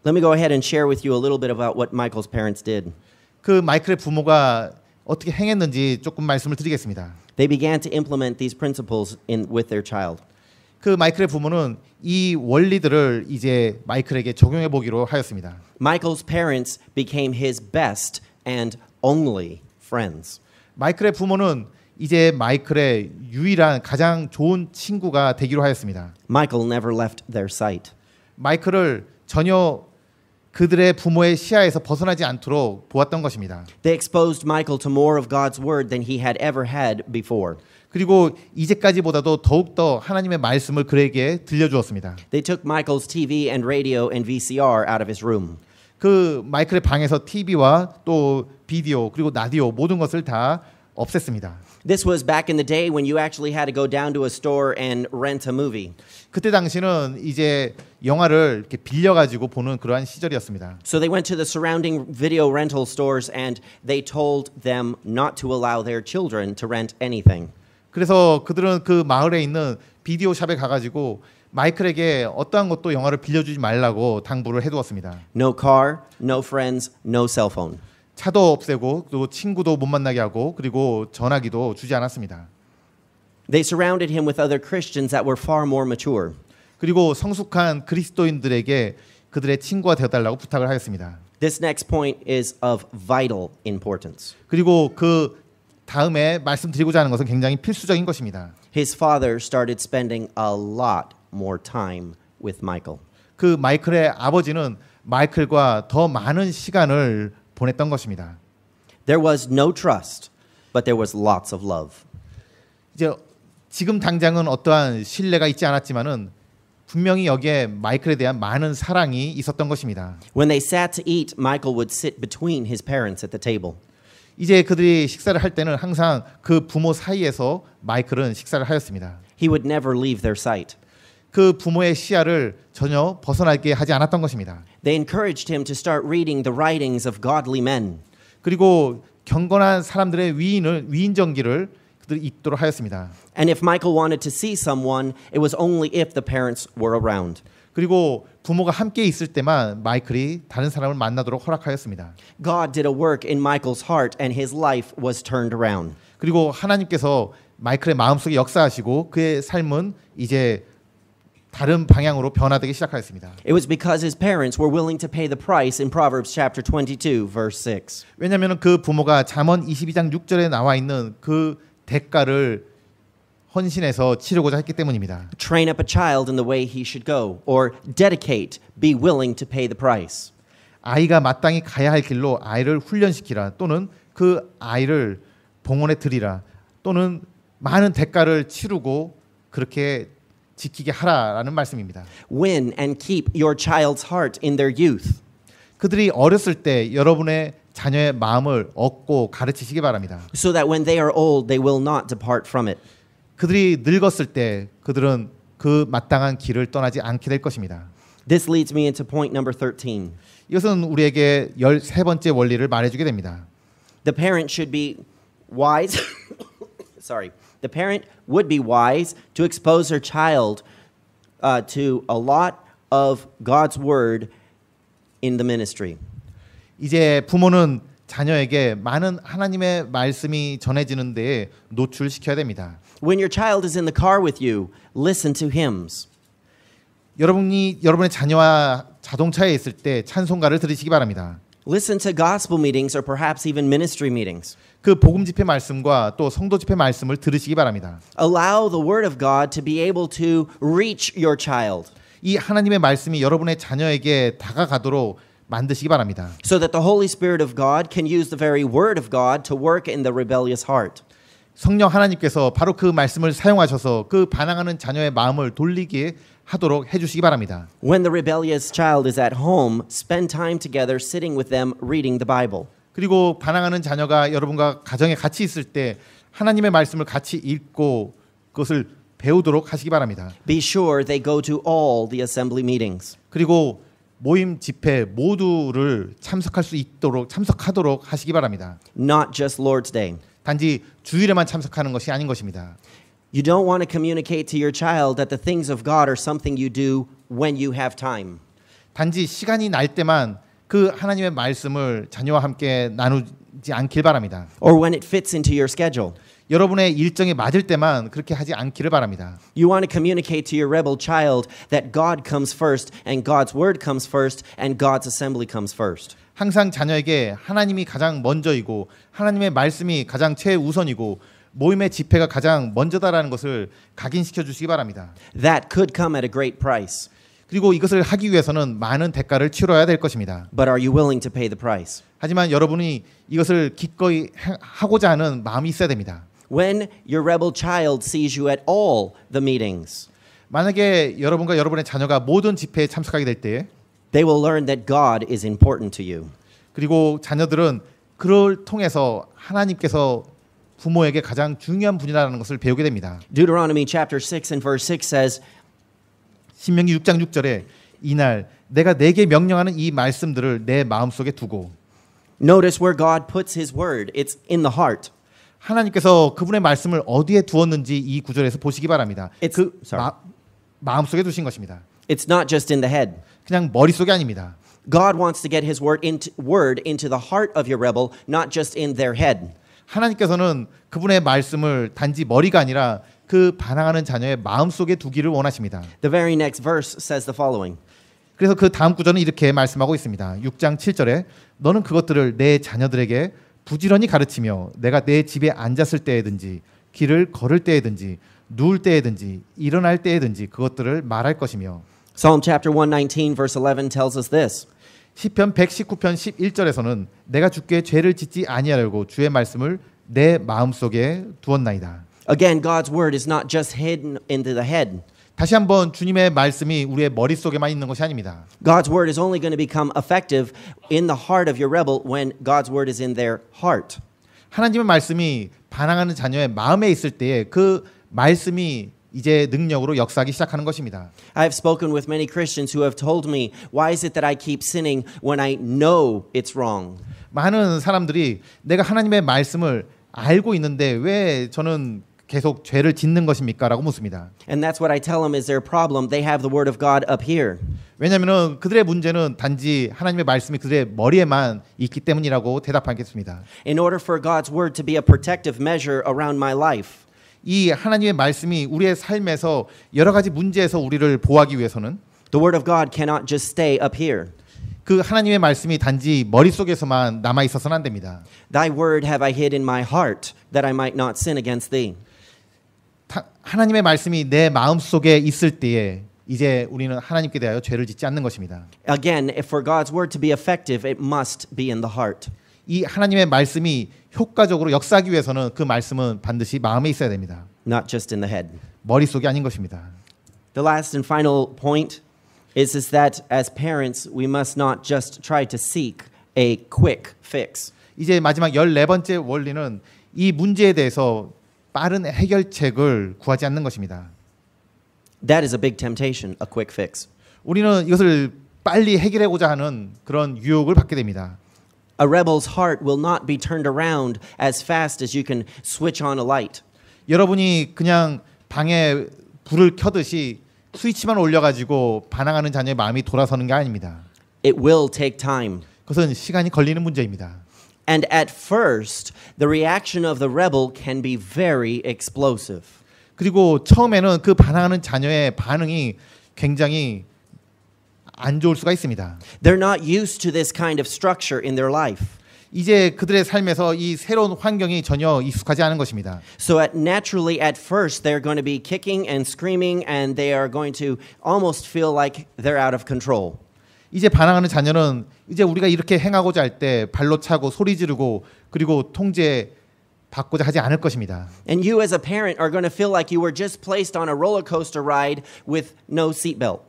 Let me go ahead and share with you a little bit about what Michael's parents did. 그 마이클의 부모가 어떻게 행했는지 조금 말씀을 드리겠습니다. They began to implement these principles with their child. 그 마이클의 부모는 이 원리들을 이제 마이클에게 적용해 보기로 하였습니다. Michael's parents became his best and only friends. 마이클의 부모는 이제 마이클의 유일한 가장 좋은 친구가 되기로 하였습니다. Michael never left their sight. 마이클을 전혀 그들의 부모의 시야에서 벗어나지 않도록 보았던 것입니다. They exposed Michael to more of God's word than he had ever had before. 그리고 이제까지보다도 더욱더 하나님의 말씀을 그에게 들려주었습니다. They took Michael's TV and radio and VCR out of his room. 그 마이클의 방에서 TV와 또 비디오 그리고 라디오 모든 것을 다 없앴습니다. This was back in the day when you actually had to go down to a store and rent a movie. 그때 당시는 이제 영화를 이렇게 빌려 가지고 보는 그러한 시절이었습니다. So they went to the surrounding video rental stores and they told them not to allow their children to rent anything. 그래서 그들은 그 마을에 있는 비디오 샵에 가 가지고 마이클에게 어떠한 것도 영화를 빌려주지 말라고 당부를 해두었습니다. No car, no friends, no cell phone. 차도 없애고 또 친구도 못 만나게 하고 그리고 전화기도 주지 않았습니다. They surrounded him with other Christians that were far more mature. 그리고 성숙한 그리스도인들에게 그들의 친구가 되어달라고 부탁을 하였습니다. This next point is of vital importance. 그리고 그 다음에 말씀드리고자 하는 것은 굉장히 필수적인 것입니다. His father started spending a lot more time with Michael. 그 마이클의 아버지는 마이클과 더 많은 시간을 보냈던 것입니다. There was no trust, but there was lots of love. 이제 지금 당장은 어떠한 신뢰가 있지 않았지만은 분명히 여기에 마이클에 대한 많은 사랑이 있었던 것입니다. When they sat to eat, Michael would sit between his parents at the table. 이제 그들이 식사를 할 때는 항상 그 부모 사이에서 마이클은 식사를 하였습니다. He would never leave their sight. 그 부모의 시야를 전혀 벗어나게 하지 않았던 것입니다. They encouraged him to start reading the writings of godly men. 그리고 경건한 사람들의 위인전기를 그들이 읽도록 하였습니다. And if Michael wanted to see someone, it was only if the parents were around. 그리고 부모가 함께 있을 때만 마이클이 다른 사람을 만나도록 허락하였습니다. God did a work in Michael's heart and his life was turned around. 그리고 하나님께서 마이클의 마음속에 역사하시고 그의 삶은 이제 다른 방향으로 변화되기 시작하였습니다. It was because his parents were willing to pay the price in Proverbs chapter 22 verse 6. 왜냐하면 그 부모가 잠언 22장 6절에 나와 있는 그 대가를 헌신해서 치르고자 했기 때문입니다. Train up a child in the way he should go, or dedicate, be willing to pay the price. 아이가 마땅히 가야 할 길로 아이를 훈련시키라 또는 그 아이를 봉헌에 드리라 또는 많은 대가를 치르고 그렇게 지키게 하라라는 말씀입니다. Win and keep your child's heart in their youth. 그들이 어렸을 때 여러분의 자녀의 마음을 얻고 가르치시기 바랍니다. So that when they are old, they will not depart from it. 그들이 늙었을 때 그들은 그 마땅한 길을 떠나지 않게 될 것입니다. This leads me into point number 13. 이것은 우리에게 13번째 원리를 말해주게 됩니다. The parent should be wise. Sorry. The parent would be wise to expose their child to a lot of God's word in the ministry. 이제 부모는 자녀에게 많은 하나님의 말씀이 전해지는 데에 노출시켜야 됩니다. When your child is in the car with you, listen to hymns. 여러분의 자녀와 자동차에 있을 때 찬송가를 들으시기 바랍니다. Listen to gospel meetings or perhaps even ministry meetings. 그 복음 집회 말씀과 또 성도 집회 말씀을 들으시기 바랍니다. Allow the word of God to be able to reach your child. 이 하나님의 말씀이 여러분의 자녀에게 다가가도록 만드시기 바랍니다. So that the Holy Spirit of God can use the very word of God to work in the rebellious heart. 성령 하나님께서 바로 그 말씀을 사용하셔서 그 반항하는 자녀의 마음을 돌리게 하도록 해주시기 바랍니다. When the rebellious child is at home, spend time together sitting with them reading the Bible. 그리고 반항하는 자녀가 여러분과 가정에 같이 있을 때 하나님의 말씀을 같이 읽고 그것을 배우도록 하시기 바랍니다. Be sure they go to all the assembly meetings. 그리고 모임 집회 모두를 참석하도록 하시기 바랍니다. Not just Lord's Day. 단지 주일에만 참석하는 것이 아닌 것입니다. You don't want to communicate to your child that the things of God are something you do when you have time. 단지 시간이 날 때만 그 하나님의 말씀을 자녀와 함께 나누지 않길 바랍니다. Or when it fits into your schedule. 여러분의 일정에 맞을 때만 그렇게 하지 않기를 바랍니다. You want to communicate to your rebel child that God comes first and God's word comes first and God's assembly comes first. 항상 자녀에게 하나님이 가장 먼저이고 하나님의 말씀이 가장 최우선이고 모임의 집회가 가장 먼저다라는 것을 각인시켜 주시기 바랍니다. That could come at a great price. 그리고 이것을 하기 위해서는 많은 대가를 치러야 될 것입니다. But are you willing to pay the price? 하지만 여러분이 이것을 기꺼이 하고자 하는 마음이 있어야 됩니다. When your rebel child sees you at all the meetings, 만약에 여러분과 여러분의 자녀가 모든 집회에 참석하게 될 때에 they will learn that God is important to you. 그리고 자녀들은 그걸 통해서 하나님께서 부모에게 가장 중요한 분이라는 것을 배우게 됩니다. Deuteronomy chapter 6 and verse 6 says, 신명기 6장 6절에 이날 내가 내게 명령하는 이 말씀들을 내 마음속에 두고 notice where God puts his word. It's in the heart. 하나님께서 그분의 말씀을 어디에 두었는지 이 구절에서 보시기 바랍니다. It's, 마음속에 두신 것입니다. It's not just in the head. 그냥 머릿속이 아닙니다. God wants to get his word into the heart of your rebel, not just in their head. 하나님께서는 그분의 말씀을 단지 머리가 아니라 그 반항하는 자녀의 마음속에 두기를 원하십니다. The very next verse says the following. 그래서 그 다음 구절은 이렇게 말씀하고 있습니다. 6장 7절에 너는 그것들을 내 자녀들에게 부지런히 가르치며 내가 내 집에 앉았을 때에든지 길을 걸을 때에든지 누울 때에든지 일어날 때에든지 그것들을 말할 것이며 Psalm chapter 119 verse 11 tells us this. 시편 119편 11절에서는 내가 주께 죄를 짓지 아니하려고 주의 말씀을 내 마음속에 두었나이다. Again, God's word is not just hidden into the head. 다시 한번 주님의 말씀이 우리의 머릿속에만 있는 것이 아닙니다. God's word is only going to become effective in the heart of your rebel when God's word is in their heart. 하나님의 말씀이 반항하는 자녀의 마음에 있을 때에 그 말씀이 이제 능력으로 역사하기 시작하는 것입니다. I have spoken with many Christians who have told me, why is it that I keep sinning when I know it's wrong? 많은 사람들이 내가 하나님의 말씀을 알고 있는데 왜 저는 계속 죄를 짓는 것입니까? 라고 묻습니다. And that's what I tell them is their problem. They have the word of God up here. 왜냐하면 그들의 문제는 단지 하나님의 말씀이 그들의 머리에만 있기 때문이라고 대답하겠습니다. In order for God's word to be a protective measure around my life, 이 하나님의 말씀이 우리의 삶에서 여러 가지 문제에서 우리를 보호하기 위해서는 the word of God cannot just stay up here. 그 하나님의 말씀이 단지 머릿속에서만 남아 있어서는 안 됩니다. Thy word have I hid in my heart that I might not sin against thee. 하나님의 말씀이 내 마음속에 있을 때에 이제 우리는 하나님께 대하여 죄를 짓지 않는 것입니다. Again, if for God's word to be effective, it must be in the heart. 이 하나님의 말씀이 효과적으로 역사하기 위해서는 그 말씀은 반드시 마음에 있어야 됩니다. Not just in the head. 머릿속이 아닌 것입니다. The last and final point is that as parents, we must not just try to seek a quick fix. 이제 마지막 14번째 원리는 이 문제에 대해서 빠른 해결책을 구하지 않는 것입니다. That is a big temptation, a quick fix. 우리는 이것을 빨리 해결하고자 하는 그런 유혹을 받게 됩니다. A rebel's heart will not be turned around as fast as you can switch on a light. 여러분이 그냥 방에 불을 켜듯이 스위치만 올려가지고 반항하는 자녀의 마음이 돌아서는 게 아닙니다. It will take time. 그것은 시간이 걸리는 문제입니다. And at first, the reaction of the rebel can be very explosive. 그리고 처음에는 그 반항하는 자녀의 반응이 굉장히 안 좋을 수가 있습니다. They're not used to this kind of structure in their life. 이제 그들의 삶에서 이 새로운 환경이 전혀 익숙하지 않은 것입니다. So naturally at first they're going to be kicking and screaming and they are going to almost feel like they're out of control. 이제 반항하는 자녀는 이제 우리가 이렇게 행하고자 할 때 발로 차고 소리 지르고 그리고 통제 받고자 하지 않을 것입니다. And you as a parent are going to feel like you were just placed on a roller coaster ride with no seatbelt.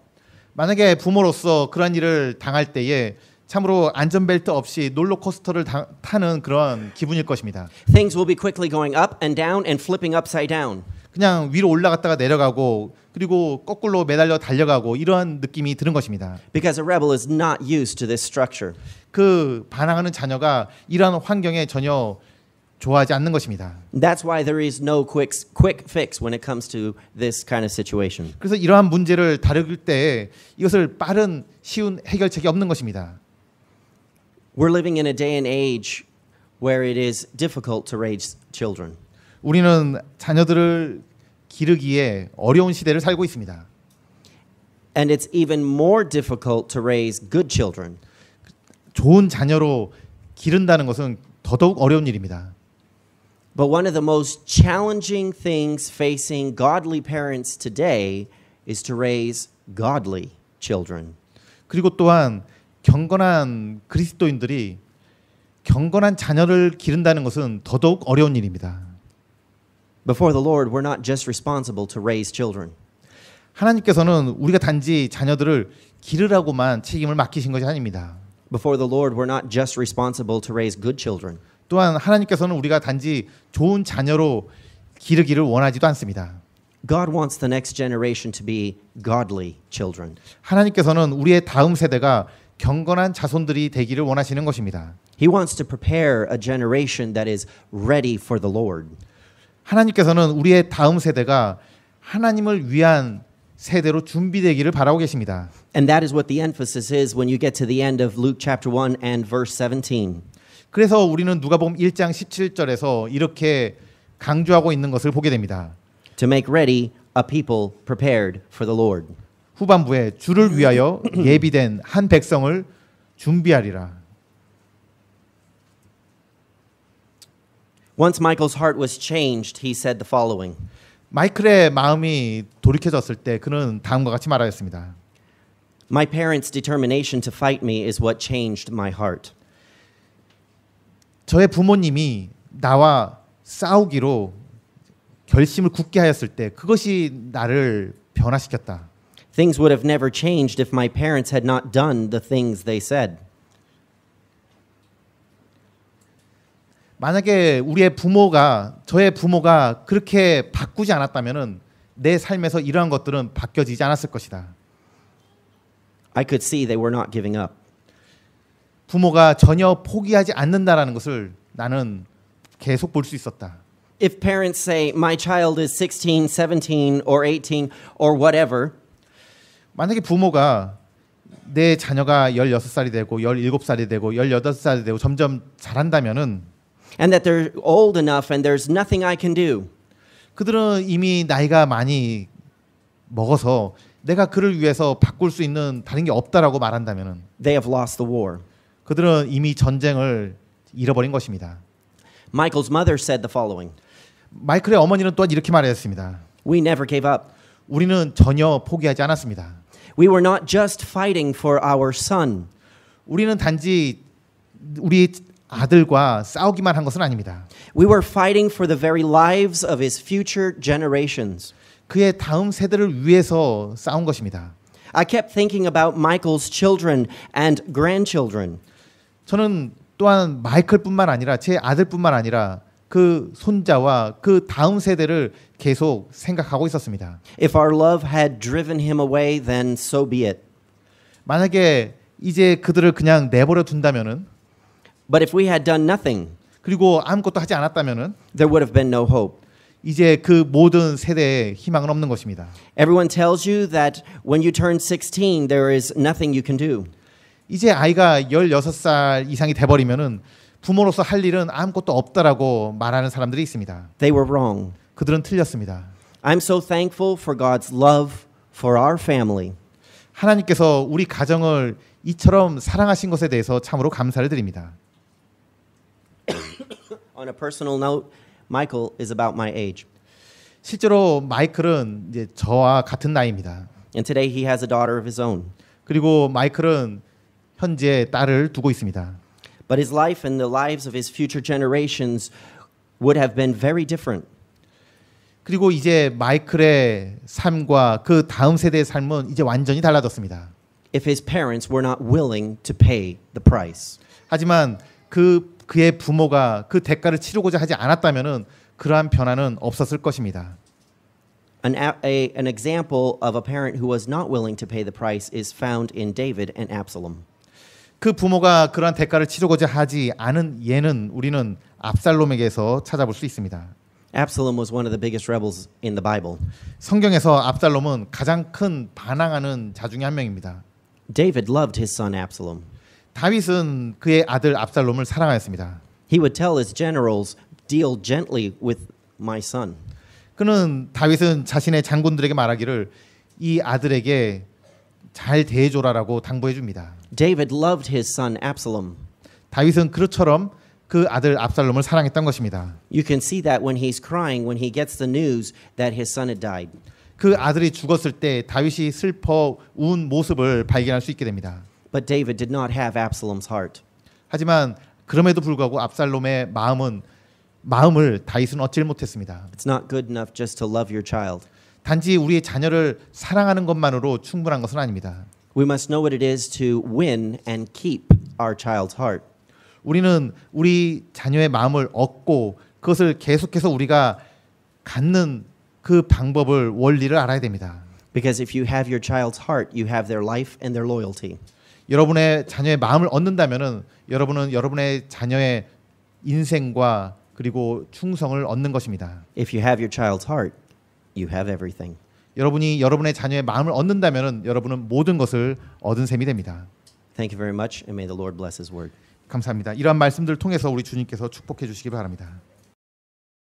만약에 부모로서 그런 일을 당할 때에 참으로 안전벨트 없이 롤러코스터를 타는 그런 기분일 것입니다. Things will be quickly going up and down and flipping upside down. 그냥 위로 올라갔다가 내려가고 그리고 거꾸로 매달려 달려가고 이러한 느낌이 드는 것입니다. Because a rebel is not used to this structure. 그 반항하는 자녀가 이러한 환경에 전혀 좋아하지 않는 것입니다. That's why there is no quick fix when it comes to this kind of situation. 그래서 이러한 문제를 다룰 때 이것을 빠른 쉬운 해결책이 없는 것입니다. We're living in a day and age where it is difficult to raise children. 우리는 자녀들을 기르기에 어려운 시대를 살고 있습니다. And it's even more difficult to raise good children. 좋은 자녀로 기른다는 것은 더더욱 어려운 일입니다. But one of the most challenging things facing godly parents today is to raise godly children. 그리고 또한 경건한 그리스도인들이 경건한 자녀를 기른다는 것은 더더욱 어려운 일입니다. Before the Lord, we're not just responsible to raise children. 하나님께서는 우리가 단지 자녀들을 기르라고만 책임을 맡기신 것이 아닙니다. Before the Lord, we're not just responsible to raise good children. 또한 하나님께서는 우리가 단지 좋은 자녀로 기르기를 원하지도 않습니다. God wants the next generation to be godly children. 하나님께서는 우리의 다음 세대가 경건한 자손들이 되기를 원하시는 것입니다. He wants to prepare a generation that is ready for the Lord. 하나님께서는 우리의 다음 세대가 하나님을 위한 세대로 준비되기를 바라고 계십니다. And that is what the emphasis is when you get to the end of Luke chapter 1 and verse 17. 그래서 우리는 누가복음 1장 17절에서 이렇게 강조하고 있는 것을 보게 됩니다. To make ready a people prepared for the Lord. 후반부에 주를 위하여 예비된 한 백성을 준비하리라. Once Michael's heart was changed, he said the following. 마이클의 마음이 돌이켜졌을 때 그는 다음과 같이 말하였습니다. My parents' determination to fight me is what changed my heart. 저의 부모님이 나와 싸우기로 결심을 굳게 하였을 때 그것이 나를 변화시켰다. Things would have never changed if my parents had not done the things they said. 만약에 저의 부모가 그렇게 바꾸지 않았다면은 내 삶에서 이러한 것들은 바뀌어지지 않았을 것이다. I could see they were not giving up. 부모가 전혀 포기하지 않는다라는 것을 나는 계속 볼 수 있었다. If parents say, my child is 16, 17, or 18, or whatever, 만약에 부모가 내 자녀가 16살이 되고 17살이 되고 18살이 되고 점점 자란다면은 and that they're old enough and there's nothing I can do, 그들은 이미 나이가 많이 먹어서 내가 그를 위해서 바꿀 수 있는 다른 게 없다라고 말한다면은 they have lost the war. 그들은 이미 전쟁을 잃어버린 것입니다. Michael's mother said the following. 마이클의 어머니는 또한 이렇게 말했습니다. We never gave up. 우리는 전혀 포기하지 않았습니다. We were not just fighting for our son. 우리는 단지 우리 아들과 싸우기만 한 것은 아닙니다. We were fighting for the very lives of his future generations. 그의 다음 세대를 위해서 싸운 것입니다. I kept thinking about Michael's children and grandchildren. 저는 또한 마이클뿐만 아니라 제 아들뿐만 아니라 그 손자와 그 다음 세대를 계속 생각하고 있었습니다. If our love had driven him away, then so be it. 만약에 이제 그들을 그냥 내버려 둔다면은 But if we had done nothing, 그리고 아무것도 하지 않았다면은 there would have been no hope. 이제 그 모든 세대에 희망은 없는 것입니다. Everyone tells you that when you turn 16, there is nothing you can do. 이제 아이가 16살 이상이 돼버리면은 부모로서 할 일은 아무것도 없다라고 말하는 사람들이 있습니다. They were wrong. 그들은 틀렸습니다. I'm so thankful for God's love for our family. 하나님께서 우리 가정을 이처럼 사랑하신 것에 대해서 참으로 감사를 드립니다. On a personal note, Michael is about my age. 실제로 마이클은 이제 저와 같은 나이입니다. And today he has a daughter of his own. 그리고 마이클은 현재 딸을 두고 있습니다. But his life and the lives of his future generations would have been very different. 그리고 이제 마이클의 삶과 그 다음 세대의 삶은 이제 완전히 달라졌습니다. If his parents were not willing to pay the price. 하지만 그의 부모가 그 대가를 치르고자 하지 않았다면은 그러한 변화는 없었을 것입니다. An example of a parent who was not willing to pay the price is found in David and Absalom. 그 부모가 그러한 대가를 치르고자 하지 않은 예는 우리는 압살롬에게서 찾아볼 수 있습니다. Absalom was one of the biggest rebels in the Bible. 성경에서 압살롬은 가장 큰 반항하는 자 중에 한 명입니다. David loved his son Absalom. 다윗은 그의 아들 압살롬을 사랑하였습니다. He would tell his generals, deal gently with my son. 그는 다윗은 자신의 장군들에게 말하기를 이 아들에게 잘 대해줘라라고 당부해 줍니다. David loved his son Absalom. 다윗은 그처럼 그 아들 압살롬을 사랑했던 것입니다. You can see that when he's crying when he gets the news that his son had died. 그 아들이 죽었을 때 다윗이 슬퍼 운 모습을 발견할 수 있게 됩니다. But David did not have Absalom's heart. 하지만 그럼에도 불구하고 압살롬의 마음을 다윗은 얻질 못했습니다. It's not good enough just to love your child. 단지 우리의 자녀를 사랑하는 것만으로 충분한 것은 아닙니다. We must know what it is to win and keep our child's heart. 우리는 우리 자녀의 마음을 얻고 그것을 계속해서 우리가 갖는 그 방법을 원리를 알아야 됩니다. Because if you have your child's heart, you have their life and their loyalty. 여러분의 자녀의 마음을 얻는다면은 여러분은 여러분의 자녀의 인생과 그리고 충성을 얻는 것입니다. If you have your child's heart, you have everything. 여러분이 여러분의 자녀의 마음을 얻는다면은 여러분은 모든 것을 얻은 셈이 됩니다. Thank you very much, and may the Lord bless His word. 감사합니다. 이러한 말씀들을 통해서 우리 주님께서 축복해 주시기 바랍니다.